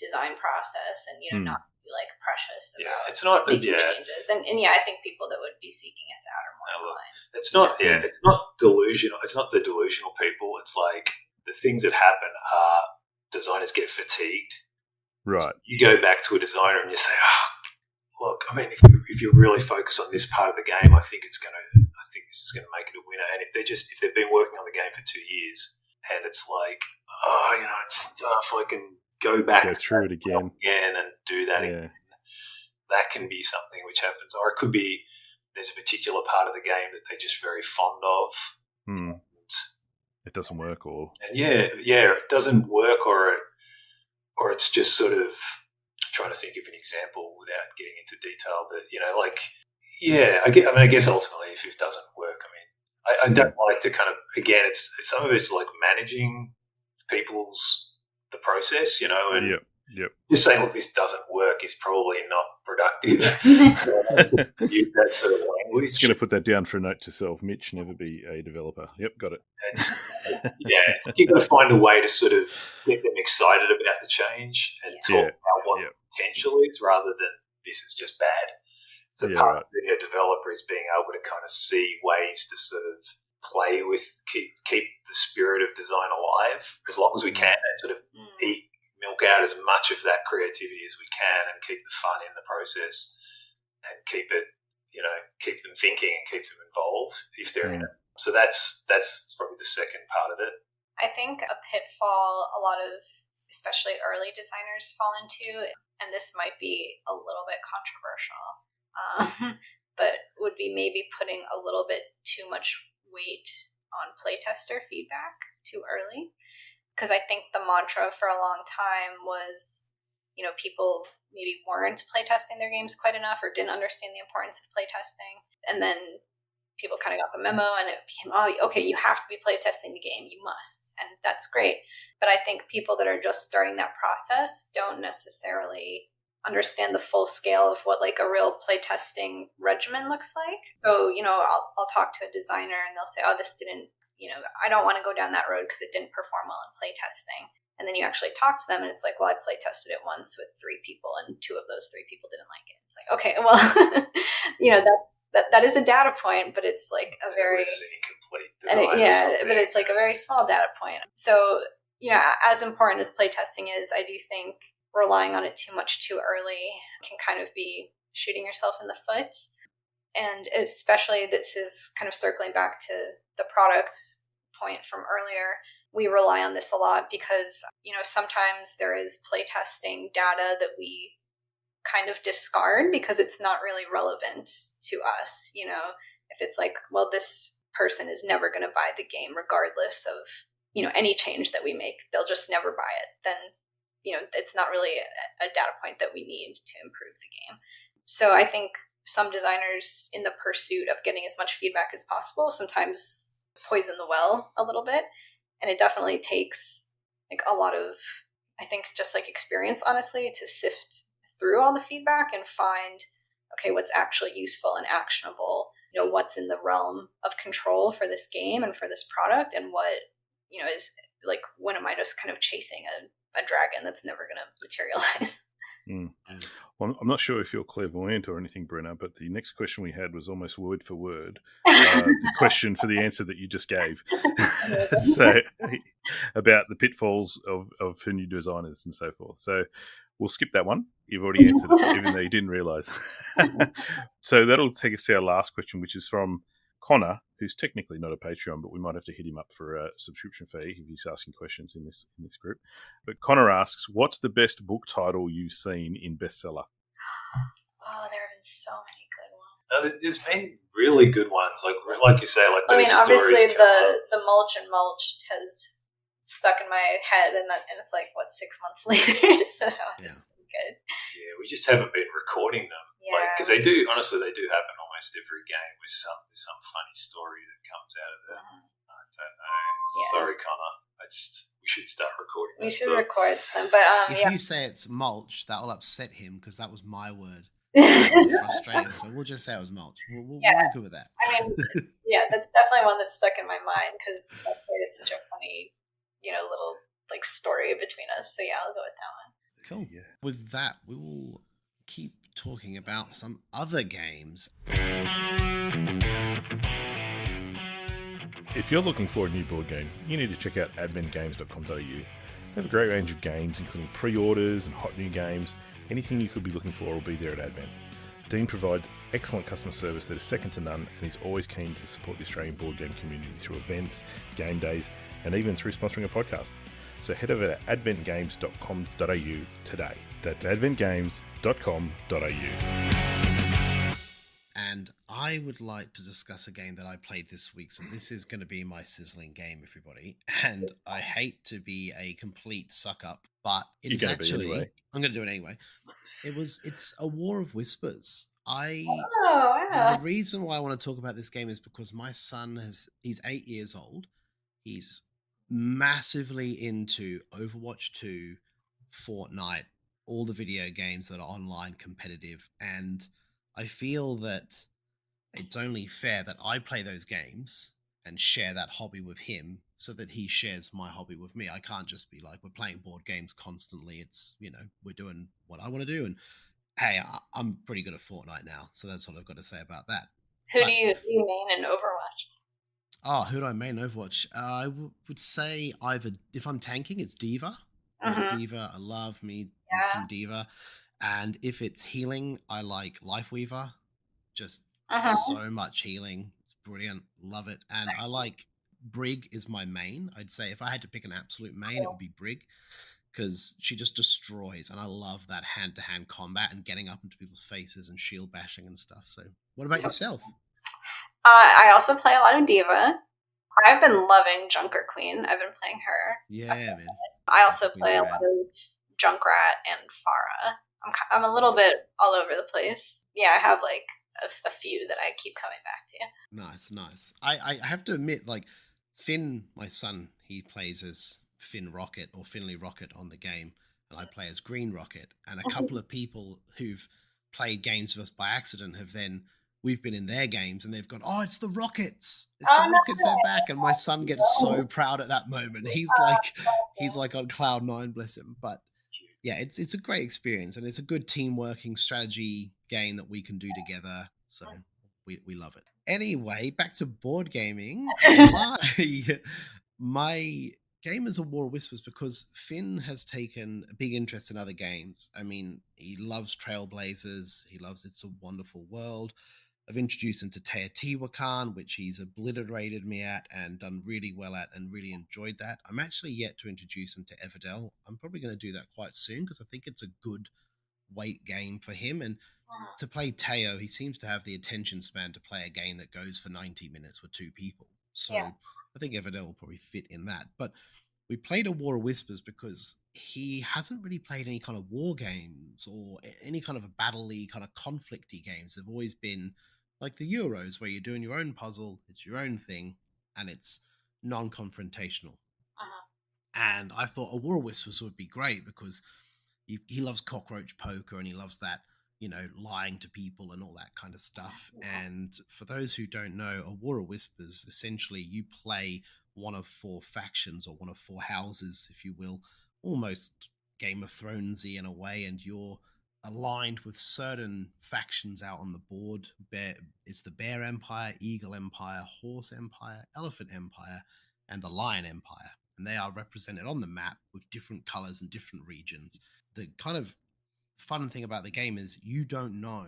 [SPEAKER 4] design process and, not be like precious about
[SPEAKER 3] it's not,
[SPEAKER 4] making changes. And I think people that would be seeking us out are more clients.
[SPEAKER 3] It's not delusional. It's not the delusional people. It's like the things that happen are designers get fatigued.
[SPEAKER 2] Right.
[SPEAKER 3] So you go back to a designer and you say, look, I mean, if you really focus on this part of the game, I think this is going to make it a winner. And if they've been working on the game for 2 years and it's like, if I can go
[SPEAKER 2] through it again
[SPEAKER 3] and do that again, that can be something which happens. Or it could be there's a particular part of the game that they're just very fond of.
[SPEAKER 2] It doesn't work,
[SPEAKER 3] it doesn't work, or it's just sort of trying to think of an example without getting into detail. But I guess ultimately, if it doesn't work, I don't like to kind of, again, it's some of it's like managing the process, and just saying, look, this doesn't work is probably not productive. So use that sort of language.
[SPEAKER 2] Just going to put that down for a note to self. Mitch, never be a developer. Yep, got it.
[SPEAKER 3] You've got to find a way to sort of get them excited about the change and talk about what the potential is, rather than this is just bad. So part of being a developer is being able to kind of see ways to sort of play with, keep the spirit of design alive as long as we can, and sort of milk out as much of that creativity as we can, and keep the fun in the process, and keep them thinking and keep them involved if they're in it. So that's probably the second part of it.
[SPEAKER 4] I think a pitfall a lot of especially early designers fall into, and this might be a little bit controversial, but would be maybe putting a little bit too much weight on playtester feedback too early. Because I think the mantra for a long time was, people maybe weren't playtesting their games quite enough or didn't understand the importance of playtesting. And then people kind of got the memo and it became, oh, okay, you have to be playtesting the game. You must. And that's great. But I think people that are just starting that process don't necessarily understand the full scale of what like a real playtesting regimen looks like. So, I'll talk to a designer and they'll say, oh, this didn't, I don't want to go down that road because it didn't perform well in playtesting. And then you actually talk to them and it's like, well, I play tested it once with 3 people and 2 of those 3 people didn't like it. It's like, okay, well, that is a data point, but it's like a very
[SPEAKER 3] incomplete design.
[SPEAKER 4] But it's like a very small data point. So, as important as playtesting is, I do think relying on it too much too early can kind of be shooting yourself in the foot. And especially this is kind of circling back to the product point from earlier. We rely on this a lot because, sometimes there is playtesting data that we kind of discard because it's not really relevant to us. If it's like, well, this person is never going to buy the game regardless of, any change that we make, they'll just never buy it. Then, it's not really a data point that we need to improve the game. So I think some designers in the pursuit of getting as much feedback as possible sometimes poison the well a little bit. And it definitely takes like a lot of, I think, just like experience, honestly, to sift through all the feedback and find, okay, what's actually useful and actionable, what's in the realm of control for this game and for this product, and what, is like, when am I just kind of chasing a dragon that's never going to materialize?
[SPEAKER 2] Well, I'm not sure if you're clairvoyant or anything, Brenna, but the next question we had was almost word for word the question for the answer that you just gave. So about the pitfalls of new designers and so forth. So we'll skip that one. You've already answered it, even though you didn't realise. So that'll take us to our last question, which is from Connor, who's technically not a Patreon, but we might have to hit him up for a subscription fee if he's asking questions in this group. But Connor asks, what's the best book title you've seen in bestseller?
[SPEAKER 4] Oh, there have been so many good ones.
[SPEAKER 3] No, there's been really good ones, like you say, like those
[SPEAKER 4] obviously the Mulch and Mulched has stuck in my head, and it's like 6 months later, so that was good.
[SPEAKER 3] Yeah, we just haven't been recording them, because they do happen almost every game with some funny story that comes out of it. I don't know. Yeah. Sorry, Connor. We should start recording.
[SPEAKER 4] We should record some, but
[SPEAKER 1] if you say it's mulch, that will upset him because that was my word. Frustrating. So we'll just say it was mulch. We'll go with that.
[SPEAKER 4] I mean, that's definitely one that's stuck in my mind because that created such a funny, little like story between us. So I'll go with that one.
[SPEAKER 1] Cool. Yeah. With that, we will keep talking about some other games.
[SPEAKER 2] If you're looking for a new board game, you need to check out adventgames.com.au. They have a great range of games, including pre-orders and hot new games. Anything you could be looking for will be there at Advent. Dean provides excellent customer service that is second to none, and is always keen to support the Australian board game community through events, game days, and even through sponsoring a podcast. So head over to adventgames.com.au today. That's adventgames.com.au.
[SPEAKER 1] And I would like to discuss a game that I played this week. So this is going to be my Sizzling Game, everybody. And I hate to be a complete suck up, but it is actually... Anyway. I'm going to do it anyway. It's a War of Whispers. The reason why I want to talk about this game is because my son he's 8 years old. He's massively into Overwatch 2, Fortnite, all the video games that are online competitive, and I feel that it's only fair that I play those games and share that hobby with him so that he shares my hobby with me. I can't just be like, we're playing board games constantly. It's, we're doing what I want to do. And hey, I'm pretty good at Fortnite now, so that's all I've got to say about that.
[SPEAKER 4] Who do you main in Overwatch?
[SPEAKER 1] Oh, who do I main Overwatch? I would say either, if I'm tanking, it's D.Va. D.Va, I love me some D.Va. And if it's healing, I like Lifeweaver. Just so much healing. It's brilliant. Love it. And I like Brig is my main. I'd say if I had to pick an absolute main, it would be Brig, because she just destroys. And I love that hand-to-hand combat and getting up into people's faces and shield bashing and stuff. So what about yourself?
[SPEAKER 4] I also play a lot of D.Va. I've been loving Junker Queen. I've been playing her.
[SPEAKER 1] Yeah, man.
[SPEAKER 4] I also play a lot of Junkrat and Farah. I'm a little bit all over the place. Yeah, I have like a few that I keep coming back to.
[SPEAKER 1] Nice. I have to admit, like, Finn, my son, he plays as Finn Rocket or Finley Rocket on the game, and I play as Green Rocket. And a couple of people who've played games with us by accident we've been in their games and they've gone, oh, it's the Rockets. It's the Rockets, they're back. And my son gets so proud at that moment. He's like on cloud nine, bless him. But yeah, it's a great experience, and it's a good team working strategy game that we can do together. So we love it. Anyway, back to board gaming. My game is a War of Whispers because Finn has taken a big interest in other games. I mean, he loves Trailblazers. He loves It's a Wonderful World. I've introduced him to Teotihuacan, which he's obliterated me at and done really well at and really enjoyed that. I'm actually yet to introduce him to Everdell. I'm probably going to do that quite soon because I think it's a good weight game for him. And to play Teo, he seems to have the attention span to play a game that goes for 90 minutes with two people. So I think Everdell will probably fit in that. But we played a War of Whispers because he hasn't really played any kind of war games or any kind of a battle-y kind of conflict-y games. They've always been like the Euros, where you're doing your own puzzle, it's your own thing, and it's non-confrontational. And I thought a War of Whispers would be great because he loves cockroach poker and he loves that, lying to people and all that kind of stuff. And for those who don't know, a War of Whispers, essentially you play one of four factions or one of four houses, if you will, almost Game of Thronesy in a way, and you're aligned with certain factions out on the board. It's the Bear Empire, Eagle Empire, Horse Empire, Elephant Empire, and the Lion Empire. And they are represented on the map with different colors and different regions. The kind of fun thing about the game is you don't know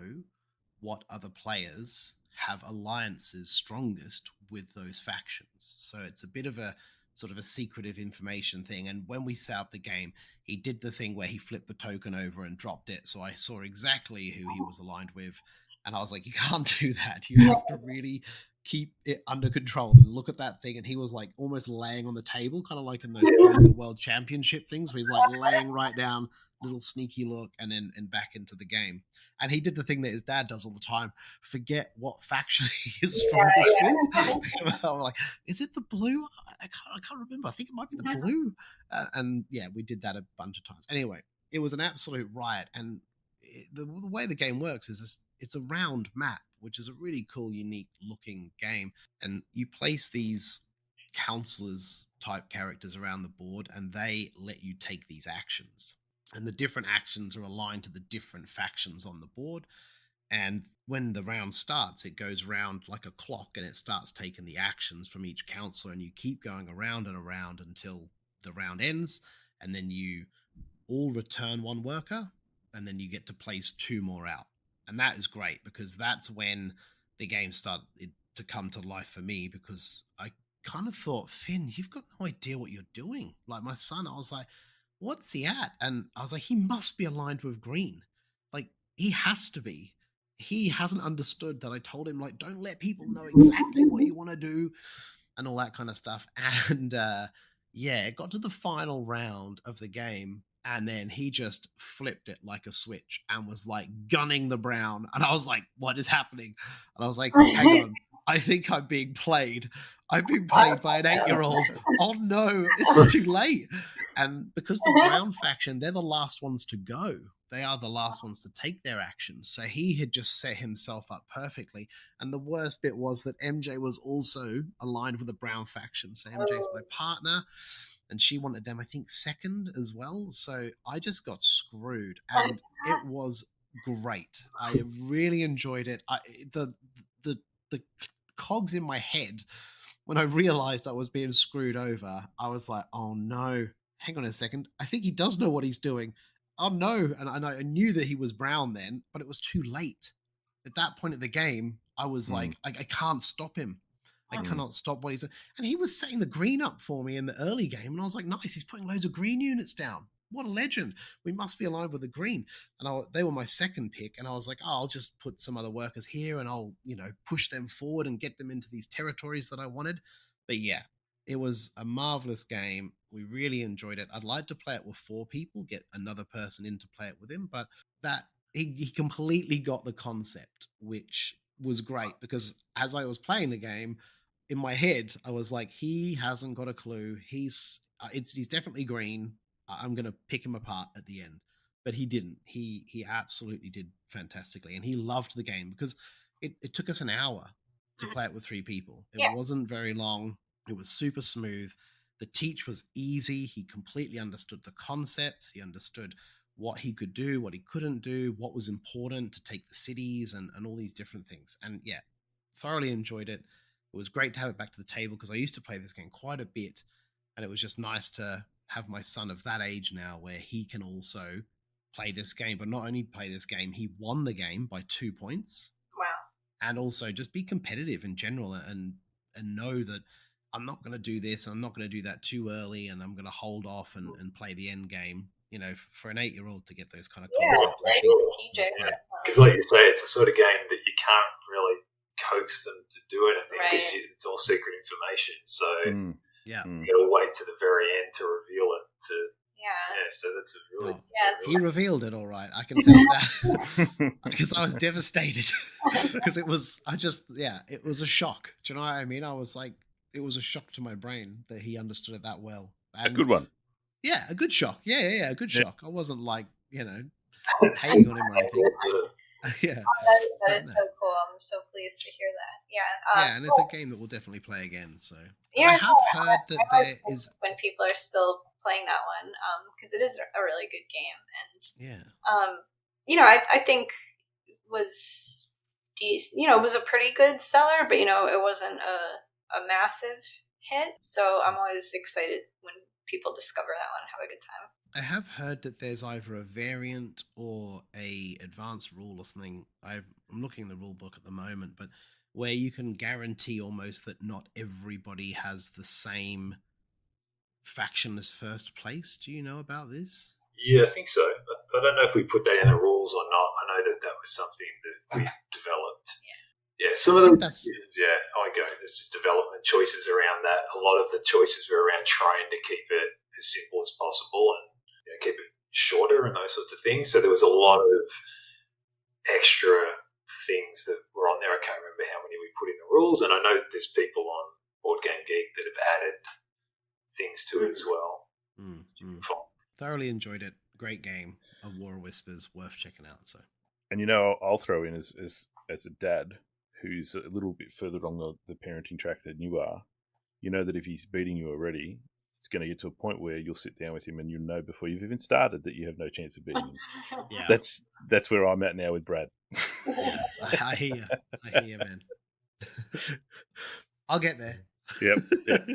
[SPEAKER 1] what other players have alliances strongest with those factions. So it's a bit of a sort of a secretive information thing. And when we set up the game, he did the thing where he flipped the token over and dropped it. So I saw exactly who he was aligned with. And I was like, you can't do that. You have to really keep it under control and look at that thing. And he was like almost laying on the table, kind of like in those poker world championship things where he's like laying right down, little sneaky look, and then back into the game. And he did the thing that his dad does all the time: forget what faction he is strongest with. I'm like, is it the blue? I can't remember. I think it might be the blue. And yeah, we did that a bunch of times. Anyway, it was an absolute riot. And the way the game works is it's a round map, which is a really cool, unique looking game. And you place these counselors type characters around the board, and they let you take these actions. And the different actions are aligned to the different factions on the board. And when the round starts, it goes round like a clock, and it starts taking the actions from each counselor, and you keep going around and around until the round ends. And then you all return one worker, and then you get to place two more out. And that is great because that's when the game started to come to life for me, because I kind of thought, Finn, you've got no idea what you're doing. Like my son, I was like, what's he at? And I was like, he must be aligned with green. Like, he has to be. He hasn't understood that I told him, like, don't let people know exactly what you want to do and all that kind of stuff. And yeah, it got to the final round of the game, and then he just flipped it like a switch and was like gunning the brown. And I was like, what is happening? And I was like, hang on, I think I'm being played. I've been played by an 8-year-old. Oh no, it's too late. And because the brown faction, they're the last ones to go. They are the last ones to take their actions. So he had just set himself up perfectly. And the worst bit was that MJ was also aligned with the brown faction. So MJ's my partner, and she wanted them, I think, second as well. So I just got screwed, and it was great. I really enjoyed it. The cogs in my head, when I realized I was being screwed over, I was like, oh no, hang on a second. I think he does know what he's doing. Oh no. And I knew that he was brown then, but it was too late. At that point of the game, I was like, I can't stop him. I cannot stop what he's doing. And he was setting the green up for me in the early game. And I was like, nice, he's putting loads of green units down. What a legend. We must be aligned with the green. And they were my second pick. And I was like, oh, I'll just put some other workers here and I'll, push them forward and get them into these territories that I wanted. But yeah, it was a marvelous game. We really enjoyed it. I'd like to play it with 4 people, get another person in to play it with him, but that he completely got the concept, which was great because as I was playing the game, in my head, I was like, he hasn't got a clue. He's definitely green. I'm gonna pick him apart at the end, but he didn't. He absolutely did fantastically, and he loved the game because it took us an hour to play it with 3 people. It wasn't very long. It was super smooth. The teach was easy. He completely understood the concept. He understood what he could do, what he couldn't do, what was important to take the cities and all these different things. And yeah, thoroughly enjoyed it. It was great to have it back to the table because I used to play this game quite a bit. And it was just nice to have my son of that age now where he can also play this game. But not only play this game, he won the game by 2 points.
[SPEAKER 4] Wow.
[SPEAKER 1] And also just be competitive in general and know that I'm not going to do this, I'm not going to do that too early, and I'm going to hold off and play the end game. You know, for an 8-year-old to get those kind of concepts.
[SPEAKER 3] Because like you say, it's the sort of game that you can't really coax them to do anything because it's all secret information. So you got to wait to the very end to reveal it. So that's a really
[SPEAKER 1] he revealed it all right. I can tell you that because I was devastated because it was a shock. Do you know what I mean? I was like, it was a shock to my brain that he understood it that well. And
[SPEAKER 2] a good one.
[SPEAKER 1] Yeah, a good shock. Yeah, a good shock. I wasn't like, hating on him or anything. Yeah.
[SPEAKER 4] That is so cool. I'm so pleased to hear that.
[SPEAKER 1] Yeah, and it's a game that we'll definitely play again. So I have heard that there is
[SPEAKER 4] when people are still playing that one because it is a really good game, and I think it was it was a pretty good seller, but it wasn't a massive hit. So I'm always excited when people discover that one and have a good time.
[SPEAKER 1] I have heard that there's either a variant or a advanced rule or something. I'm looking in the rule book at the moment, but where you can guarantee almost that not everybody has the same faction as first place. Do you know about this?
[SPEAKER 3] Yeah, I think so. I don't know if we put that in the rules or not. I know that was something that we developed. Yeah, some of them. There's just development choices around that. A lot of the choices were around trying to keep it as simple as possible and keep it shorter and those sorts of things. So there was a lot of extra things that were on there. I can't remember how many we put in the rules, and I know there's people on Board Game Geek that have added things to it as well.
[SPEAKER 1] Thoroughly enjoyed it. Great game. A War of Whispers, worth checking out. So,
[SPEAKER 2] and I'll throw in as a dad who's a little bit further along the parenting track than you are. You know that if he's beating you already, it's going to get to a point where you'll sit down with him and you'll know before you've even started that you have no chance of beating him.
[SPEAKER 1] Yeah.
[SPEAKER 2] That's where I'm at now with Brad.
[SPEAKER 1] Yeah, I hear you, man. I'll get there.
[SPEAKER 2] Yep.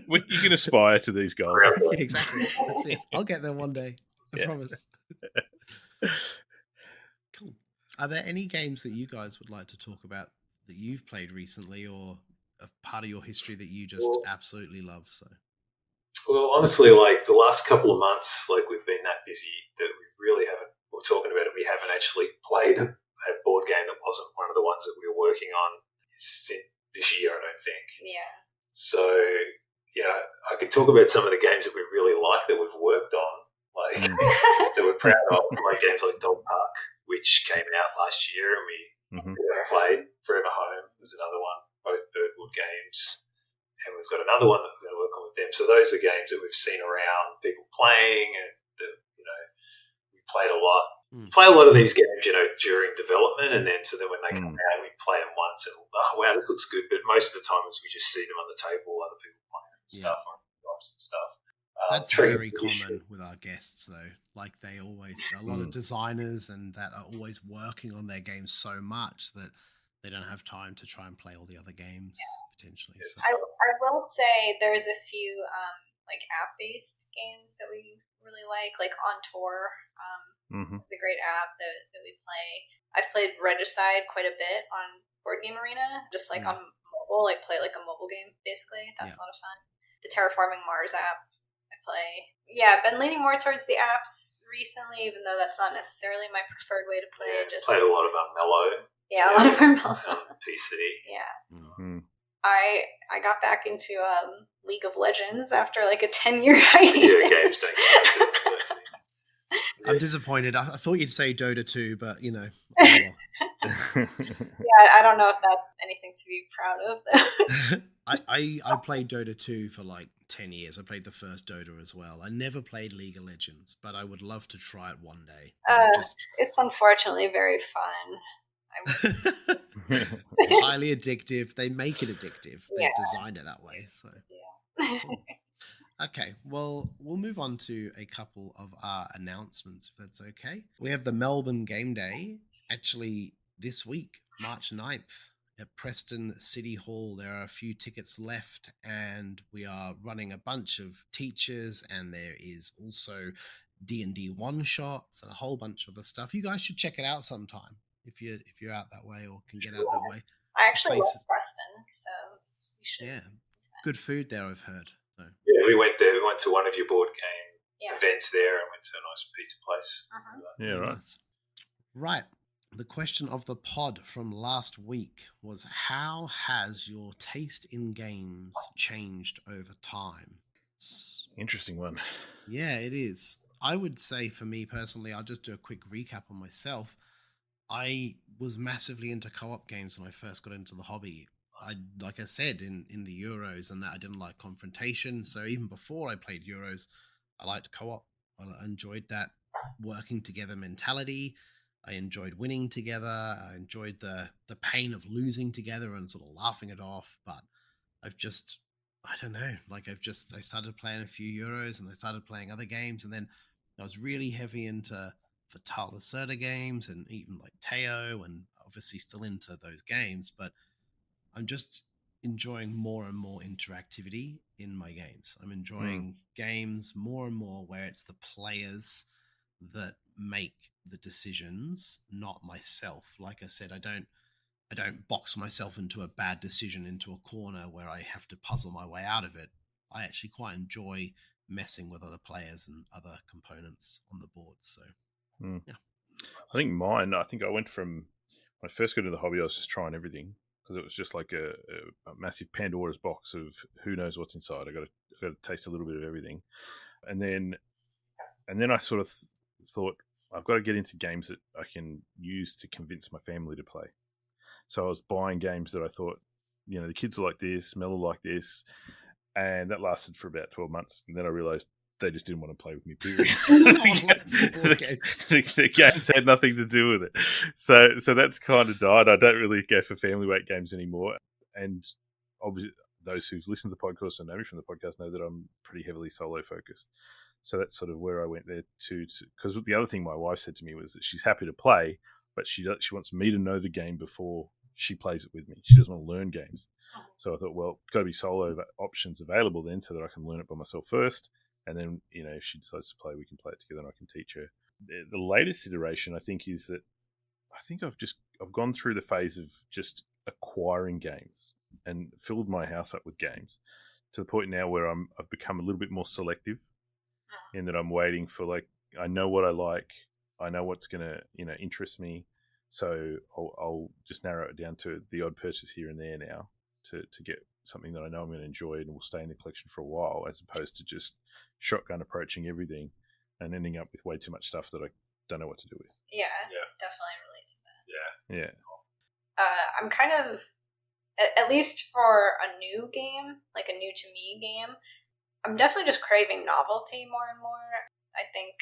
[SPEAKER 2] You can aspire to these goals.
[SPEAKER 1] Exactly. That's it. I'll get there one day. I promise. Cool. Are there any games that you guys would like to talk about that you've played recently or a part of your history that you just absolutely love? So,
[SPEAKER 3] well, honestly, like the last couple of months, like we've been that busy that we really haven't. We're talking about it. We haven't actually played a board game that wasn't one of the ones that we were working on since this year. I don't think.
[SPEAKER 4] Yeah.
[SPEAKER 3] So, I could talk about some of the games that we really like that we've worked on, like that we're proud of, like games like Dog Park, which came out last year, and we played. Forever Home was another one, both Birdwood games, and we've got another one that we're going to work on with them. So those are games that we've seen around, people playing, and that we played a lot. Play a lot of these games, during development, and then when they come out, we play them once, and wow, this looks good. But most of the time, we just see them on the table, other people playing and stuff on drops and stuff.
[SPEAKER 1] That's very common with our guests, though. Like a lot of designers and that are always working on their games so much that they don't have time to try and play all the other games potentially.
[SPEAKER 3] Yes.
[SPEAKER 1] So.
[SPEAKER 4] I will say there's a few app-based games that we really like On Tour. It's a great app that we play. I've played Regicide quite a bit on Board Game Arena, just on mobile, play a mobile game basically. That's a lot of fun. The Terraforming Mars app I play. Yeah, I've been leaning more towards the apps recently, even though that's not necessarily my preferred way to play.
[SPEAKER 3] Just played a lot of Mellow.
[SPEAKER 4] Yeah, a lot of Mellow
[SPEAKER 3] on PC.
[SPEAKER 4] Yeah. I got back into League of Legends after like a 10-year hiatus.
[SPEAKER 3] Yeah, games don't count.
[SPEAKER 1] I'm disappointed. I thought you'd say Dota 2, but you know. Oh well.
[SPEAKER 4] Yeah, I don't know if that's anything to be proud of, though.
[SPEAKER 1] I played Dota 2 for like 10 years. I played the first Dota as well. I never played League of Legends, but I would love to try it one day.
[SPEAKER 4] It's unfortunately very fun.
[SPEAKER 1] Highly addictive. They make it addictive. They've designed it that way. So
[SPEAKER 4] yeah.
[SPEAKER 1] Cool. Okay, well, we'll move on to a couple of our announcements, if that's okay. We have the Melbourne Game Day, actually this week, March 9th, at Preston City Hall. There are a few tickets left, and we are running a bunch of teachers, and there is also D&D one-shots and a whole bunch of other stuff. You guys should check it out sometime if you're out that way or can get out that way.
[SPEAKER 4] I actually love Preston, so you should.
[SPEAKER 1] Yeah, good food there, I've heard. So.
[SPEAKER 3] Yeah, we went there. We went to one of your board game events there and went to a nice pizza place.
[SPEAKER 2] Yeah, right.
[SPEAKER 1] Nice. Right. The question of the pod from last week was, how has your taste in games changed over time?
[SPEAKER 2] Interesting one.
[SPEAKER 1] Yeah, it is. I would say for me personally, I'll just do a quick recap on myself. I was massively into co-op games when I first got into the hobby. Like I said, in the Euros and that, I didn't like confrontation. So even before I played Euros, I liked co-op. I enjoyed that working together mentality. I enjoyed winning together. I enjoyed the pain of losing together and sort of laughing it off. But I don't know, I started playing a few Euros and I started playing other games. And then I was really heavy into Vital Lacerda games and even like Teo, and obviously still into those games. But I'm just enjoying more and more interactivity in my games. I'm enjoying games more and more where it's the players that make the decisions, not myself. Like I said, I don't box myself into a bad decision into a corner where I have to puzzle my way out of it. I actually quite enjoy messing with other players and other components on the board. So, yeah.
[SPEAKER 2] I think I went from, when I first got into the hobby, I was just trying everything because it was just like a massive Pandora's box of who knows what's inside. I got to taste a little bit of everything. And then I sort of thought, I've got to get into games that I can use to convince my family to play. So I was buying games that I thought, the kids are like this, Mel are like this. And that lasted for about 12 months. And then I realized they just didn't want to play with me, period. The games had nothing to do with it. So that's kind of died. I don't really go for family weight games anymore. And obviously, those who've listened to the podcast and know me from the podcast know that I'm pretty heavily solo focused. So that's sort of where I went there because the other thing my wife said to me was that she's happy to play, but she wants me to know the game before she plays it with me. She doesn't want to learn games. So I thought, well, got to be solo options available then so that I can learn it by myself first. And then, if she decides to play, we can play it together and I can teach her. The latest iteration, I think, is that I've gone through the phase of just acquiring games and filled my house up with games to the point now where I've become a little bit more selective in that I'm waiting for, I know what I like. I know what's going to, interest me. So I'll just narrow it down to the odd purchase here and there now to get something that I know I'm going to enjoy and will stay in the collection for a while, as opposed to just shotgun approaching everything and ending up with way too much stuff that I don't know what to do with.
[SPEAKER 4] Yeah. Definitely relate to that.
[SPEAKER 2] Yeah.
[SPEAKER 4] I'm kind of, at least for a new game, like a new to me game, I'm definitely just craving novelty more and more. I think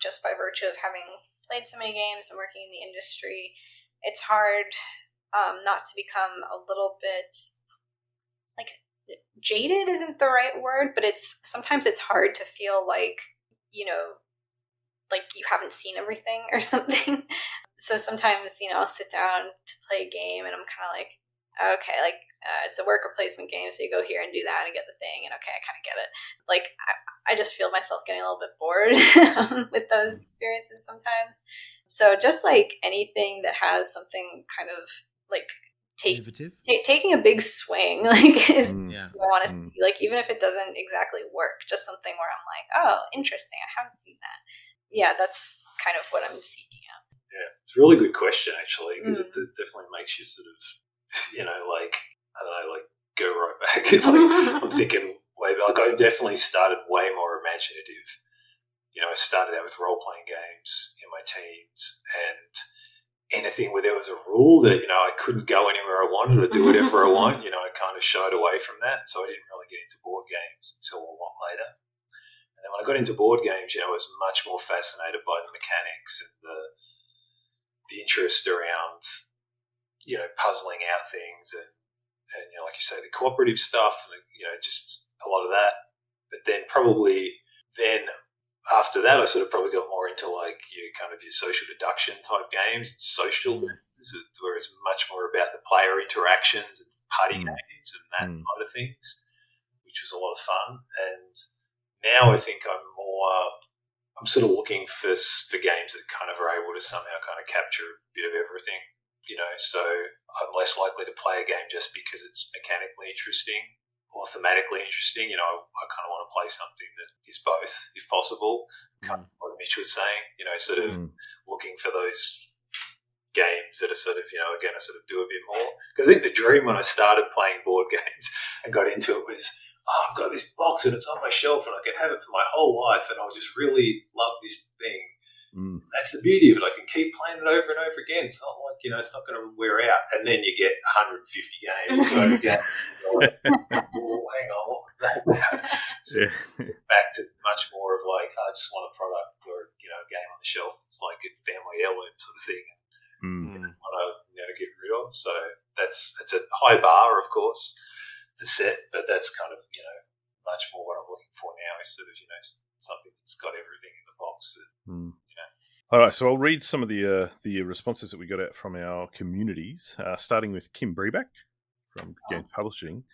[SPEAKER 4] just by virtue of having played so many games and working in the industry, it's hard not to become a little bit jaded isn't the right word, but sometimes it's hard to feel like you haven't seen everything or something. So sometimes I'll sit down to play a game and I'm kind of like, okay, it's a worker placement game, so you go here and do that and get the thing, and okay, I kind of get it. I just feel myself getting a little bit bored with those experiences sometimes. So just anything that has something kind of taking a big swing, is what I want to see. Even if it doesn't exactly work, just something where I'm like, oh, interesting, I haven't seen that. Yeah, that's kind of what I'm seeking out.
[SPEAKER 3] Yeah, it's a really good question, actually, because it definitely makes you sort of, I don't know, go right back. Like, I'm thinking way back. Like, I definitely started way more imaginative. I started out with role-playing games in my teens, and anything where there was a rule that, I couldn't go anywhere I wanted or do whatever I want, I kind of shied away from that. So I didn't really get into board games until a lot later. And then when I got into board games, I was much more fascinated by the mechanics and the interest around, puzzling out things and like you say, the cooperative stuff and, just a lot of that. But then after that, I sort of probably got more into like your social deduction type games, social, where it's much more about the player interactions and party games and that side of things, which was a lot of fun. And now I think I'm sort of looking for games that kind of are able to somehow kind of capture a bit of everything, so I'm less likely to play a game just because it's mechanically interesting or thematically interesting. I kind of want to play something that is both, if possible. Kind of what Mitch was saying, sort of looking for those games that are sort of, are going to sort of do a bit more. Because I think the dream when I started playing board games and got into it was, I've got this box and it's on my shelf and I can have it for my whole life and I'll just really love this thing. That's the beauty of it. I can keep playing it over and over again. It's not like, it's not going to wear out. And then you get 150 games over again. Like, hang on, what was that about? So back to much more of like, I just want a product or, a game on the shelf that's like a family heirloom sort of thing. And want to get rid of. So it's a high bar, of course, to set, but that's kind of, much more what I'm looking for now is sort of, something that's got everything in the box that,
[SPEAKER 2] All right, so I'll read some of the responses that we got out from our communities, starting with Kim Breback from Games Publishing.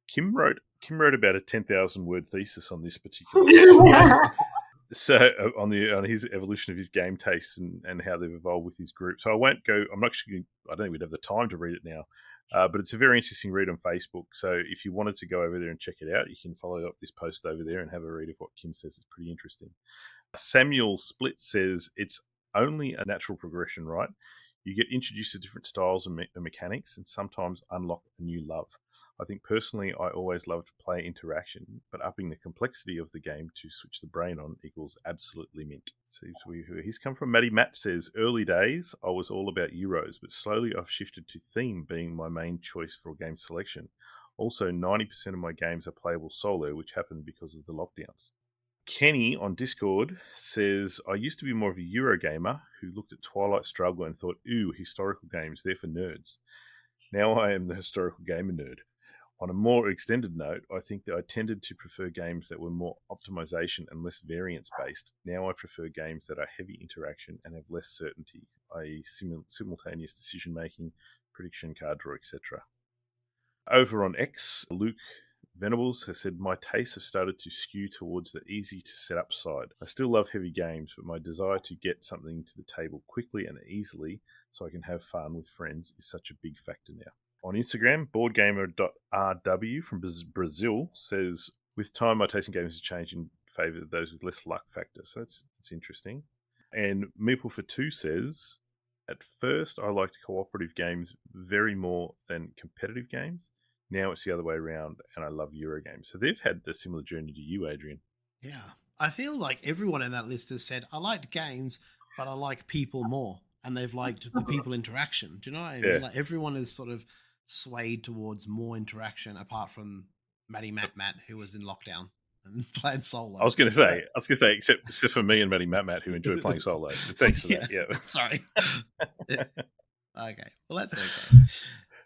[SPEAKER 2] Kim wrote about a 10,000-word thesis on this particular topic. So on his evolution of his game tastes and how they've evolved with his group. So I won't go. I don't think we'd have the time to read it now, but it's a very interesting read on Facebook. So if you wanted to go over there and check it out, you can follow up this post over there and have a read of what Kim says. It's pretty interesting. Samuel Split says it's only a natural progression, right? You get introduced to different styles and mechanics and sometimes unlock a new love. I think personally I always loved player interaction, but upping the complexity of the game to switch the brain on equals absolutely mint. So he's come from Matty Matt says, early days I was all about Euros, but slowly I've shifted to theme being my main choice for game selection. Also, 90% of my games are playable solo, which happened because of the lockdowns. Kenny on Discord says, I used to be more of a Eurogamer who looked at Twilight Struggle and thought, ooh, historical games, they're for nerds. Now I am the historical gamer nerd. On a more extended note, I think that I tended to prefer games that were more optimization and less variance based. Now I prefer games that are heavy interaction and have less certainty, i.e. simultaneous decision making, prediction card draw, etc. Over on X, Luke Venables has said, my tastes have started to skew towards the easy to set up side. I still love heavy games, but my desire to get something to the table quickly and easily so I can have fun with friends is such a big factor now. On Instagram, boardgamer.rw from Brazil says, with time, my taste in games has changed in favour of those with less luck factor. So it's interesting. And Meeple for Two says, at first, I liked cooperative games very more than competitive games. Now it's the other way around, and I love Eurogames. So they've had a similar journey to you, Adrian.
[SPEAKER 1] Yeah. I feel like everyone in that list has said, I liked games, but I like people more. And they've liked the people interaction. Do you know what I mean? Like everyone is sort of swayed towards more interaction, apart from Matty Matt, who was in lockdown and played solo.
[SPEAKER 2] I was going to say, except for me and Matty Matt, who enjoy playing solo. But thanks for that. Yeah.
[SPEAKER 1] Sorry. Okay. Well, that's okay.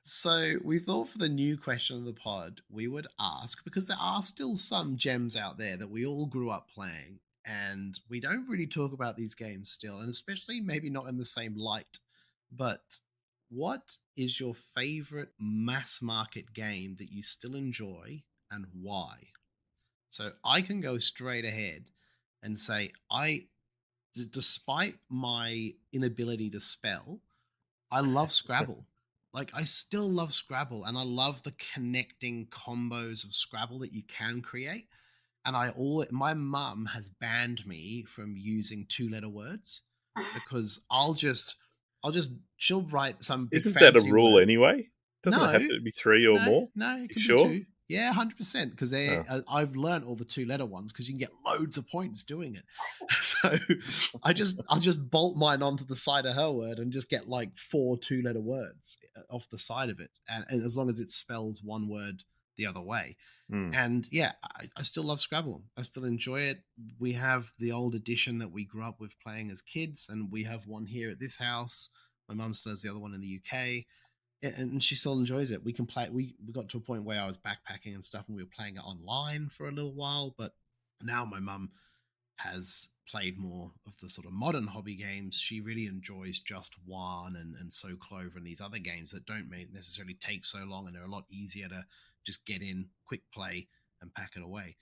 [SPEAKER 1] So we thought for the new question of the pod, we would ask, because there are still some gems out there that we all grew up playing, and we don't really talk about these games still, and especially maybe not in the same light. But what is your favorite mass market game that you still enjoy and why? So I can go straight ahead and say, despite my inability to spell, I love Scrabble. Like, I still love Scrabble, and I love the connecting combos of Scrabble that you can create. And my mum has banned me from using 2-letter words because she'll write some big
[SPEAKER 2] Isn't that a rule
[SPEAKER 1] word.
[SPEAKER 2] anyway? Doesn't it have to be 3 or more?
[SPEAKER 1] No, it can
[SPEAKER 2] sure?
[SPEAKER 1] be 2. Yeah, 100%. Because I've learned all the 2-letter ones because you can get loads of points doing it. So I'll just bolt mine onto the side of her word and just get like 4 2-letter words off the side of it, and as long as it spells one word the other way. And yeah, I still love Scrabble. I still enjoy it. We have the old edition that we grew up with playing as kids, and we have one here at this house. My mum still has the other one in the UK. And she still enjoys it. We can play. We got to a point where I was backpacking and stuff, and we were playing it online for a little while. But now my mum has played more of the sort of modern hobby games. She really enjoys Just One and So Clover and these other games that don't necessarily take so long, and they're a lot easier to just get in, quick play, and pack it away.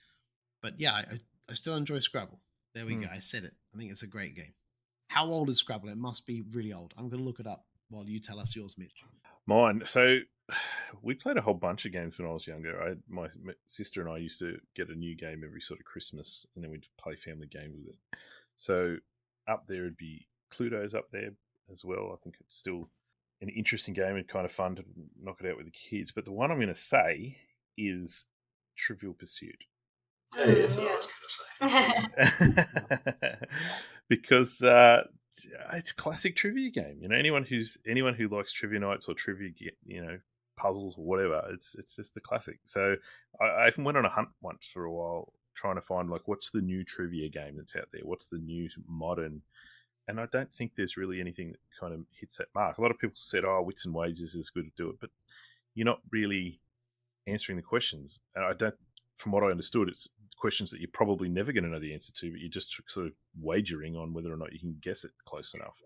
[SPEAKER 1] But yeah, I still enjoy Scrabble. There we go. I said it. I think it's a great game. How old is Scrabble? It must be really old. I'm going to look it up while you tell us yours, Mitch.
[SPEAKER 2] Mine. So we played a whole bunch of games when I was younger. My sister and I used to get a new game every sort of Christmas, and then we'd play family games with it. So up there would be Cluedo's up there as well. I think it's still an interesting game and kind of fun to knock it out with the kids. But the one I'm going to say is Trivial Pursuit.
[SPEAKER 3] Hey, that's what I was going to say.
[SPEAKER 2] Because it's a classic trivia game. You know, anyone who likes trivia nights or trivia, puzzles or whatever, it's just the classic. So I even went on a hunt once for a while trying to find like what's the new trivia game that's out there, what's the new modern. And I don't think there's really anything that kind of hits that mark. A lot of people said, Wits and Wages is good to do it, but you're not really answering the questions. And from what I understood, it's questions that you're probably never going to know the answer to, but you're just sort of wagering on whether or not you can guess it close enough.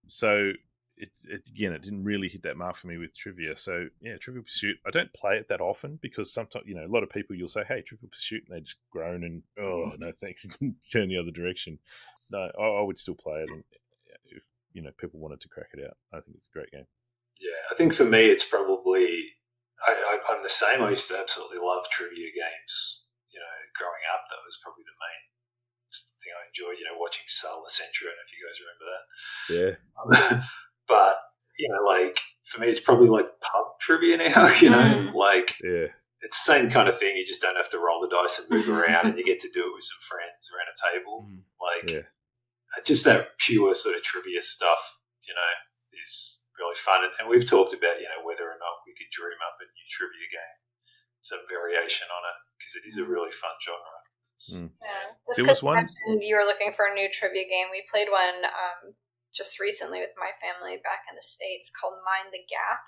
[SPEAKER 2] So it didn't really hit that mark for me with trivia. So yeah, Trivial Pursuit. I don't play it that often because sometimes, a lot of people you'll say, hey, Trivial Pursuit, and they just groan and, oh, no thanks, and turn the other direction. No, I would still play it. And if, people wanted to crack it out, I think it's a great game.
[SPEAKER 3] Yeah, I think for me, it's probably, I'm the same. I used to absolutely love trivia games. Growing up, that was probably the main thing I enjoyed. Watching Solar Central. I don't know if you guys remember that.
[SPEAKER 2] Yeah.
[SPEAKER 3] But like for me, it's probably like pub trivia now. Like
[SPEAKER 2] yeah,
[SPEAKER 3] it's the same kind of thing. You just don't have to roll the dice and move around, and you get to do it with some friends around a table. Just that pure sort of trivia stuff, is really fun. And we've talked about whether or not we could dream up a new trivia game, some variation on it, because it is a really fun genre.
[SPEAKER 4] Yeah. There was one. You were looking for a new trivia game. We played one just recently with my family back in the States called Mind the Gap,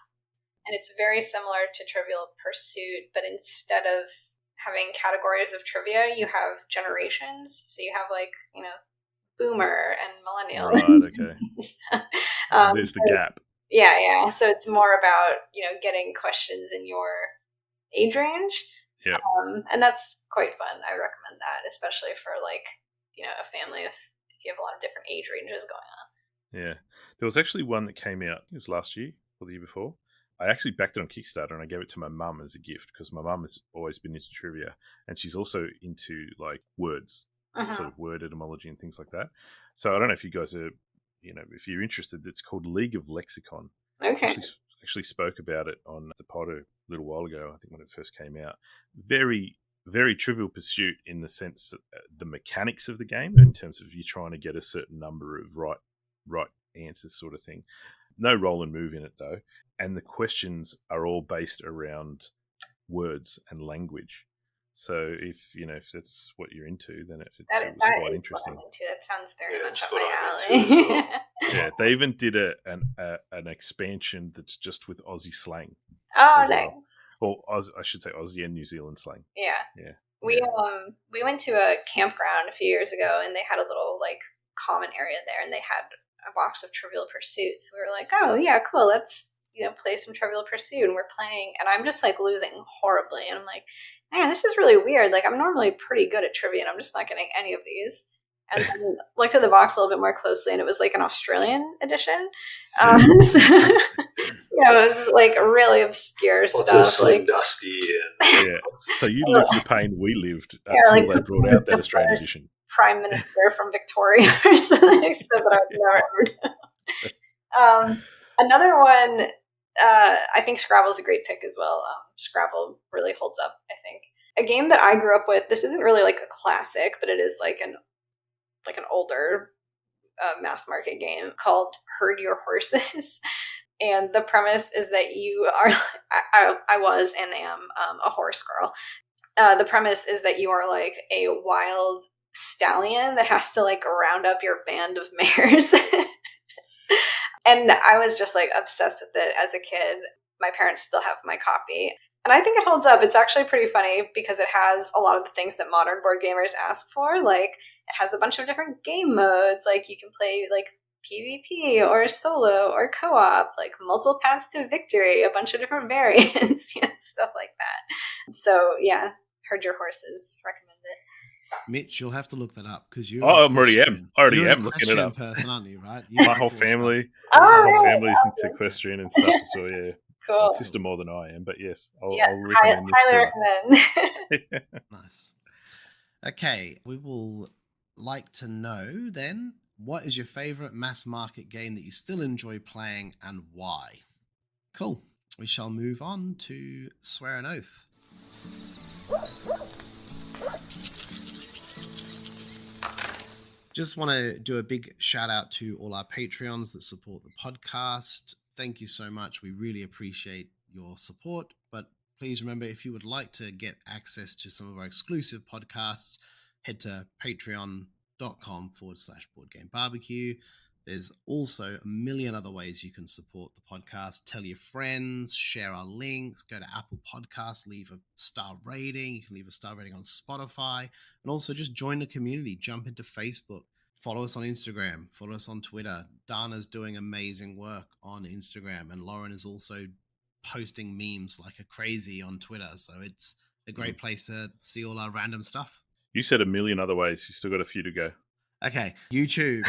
[SPEAKER 4] and it's very similar to Trivial Pursuit, but instead of having categories of trivia, you have generations. So you have boomer and millennial.
[SPEAKER 2] Right. Okay. There's the gap.
[SPEAKER 4] Yeah. So it's more about getting questions in your age range.
[SPEAKER 2] Yeah.
[SPEAKER 4] And that's quite fun. I recommend that, especially for a family if you have a lot of different age ranges going on.
[SPEAKER 2] Yeah. There was actually one that came out, it was last year or the year before. I actually backed it on Kickstarter and I gave it to my mum as a gift because my mum has always been into trivia and she's also into words, sort of word etymology and things like that. So I don't know if you guys are, if you're interested, it's called League of Lexicon.
[SPEAKER 4] Okay.
[SPEAKER 2] Actually spoke about it on the pod a little while ago, I think when it first came out. Very, very Trivial Pursuit in the sense that the mechanics of the game, in terms of you trying to get a certain number of right answers sort of thing. No roll and move in it though. And the questions are all based around words and language. So if that's what you're into, then it's quite interesting.
[SPEAKER 4] That sounds very much up my alley.
[SPEAKER 2] Yeah, they even did an expansion that's just with Aussie slang.
[SPEAKER 4] Oh, nice.
[SPEAKER 2] Well. Or I should say Aussie and New Zealand slang.
[SPEAKER 4] Yeah. We went to a campground a few years ago, and they had a little common area there, and they had a box of Trivial Pursuits. We were like, oh yeah, cool. Let's play some Trivial Pursuit, and we're playing, and I'm just losing horribly, and I'm like, man, this is really weird. I'm normally pretty good at trivia, and I'm just not getting any of these. And then looked at the box a little bit more closely, and it was an Australian edition. So it was really obscure stuff.
[SPEAKER 3] Slim Dusty.
[SPEAKER 2] Yeah. So you lived the pain we lived until they brought out that Australian edition.
[SPEAKER 4] Prime Minister from Victoria or something that I've never heard. Another one I think Scrabble's a great pick as well. Scrabble really holds up, I think. A game that I grew up with, this isn't really like a classic, but it is like an older mass market game called Herd Your Horses. And the premise is that you are, I was and am a horse girl. The premise is that you are like a wild stallion that has to like round up your band of mares. And I was just like obsessed with it as a kid. My parents still have my copy. And I think it holds up. It's actually pretty funny because it has a lot of the things that modern board gamers ask for. Like it has a bunch of different game modes. Like you can play like PvP or solo or co-op, like multiple paths to victory, a bunch of different variants, stuff like that. So yeah, Herd Your Horses, recommend it.
[SPEAKER 1] Mitch, you'll have to look that up because you're.
[SPEAKER 2] I already am looking it up.
[SPEAKER 1] Person, aren't you? Right?
[SPEAKER 2] My whole family, family's into equestrian and stuff. So yeah,
[SPEAKER 4] cool.
[SPEAKER 2] My sister more than I am, but yes, I'll recommend this
[SPEAKER 4] highly
[SPEAKER 2] recommend.
[SPEAKER 1] Nice. Okay, we will like to know then, what is your favorite mass market game that you still enjoy playing and why? Cool. We shall move on to Swear an Oath. Just want to do a big shout out to all our Patreons that support the podcast. Thank you so much. We really appreciate your support. But please remember, if you would like to get access to some of our exclusive podcasts, head to patreon.com/boardgamebarbecue. There's also a million other ways you can support the podcast. Tell your friends, share our links, go to Apple Podcasts, leave a star rating. You can leave a star rating on Spotify. And also just join the community. Jump into Facebook. Follow us on Instagram. Follow us on Twitter. Dana's doing amazing work on Instagram. And Lauren is also posting memes like a crazy on Twitter. So it's a great place to see all our random stuff.
[SPEAKER 2] You said a million other ways. You still got a few to go.
[SPEAKER 1] Okay, YouTube,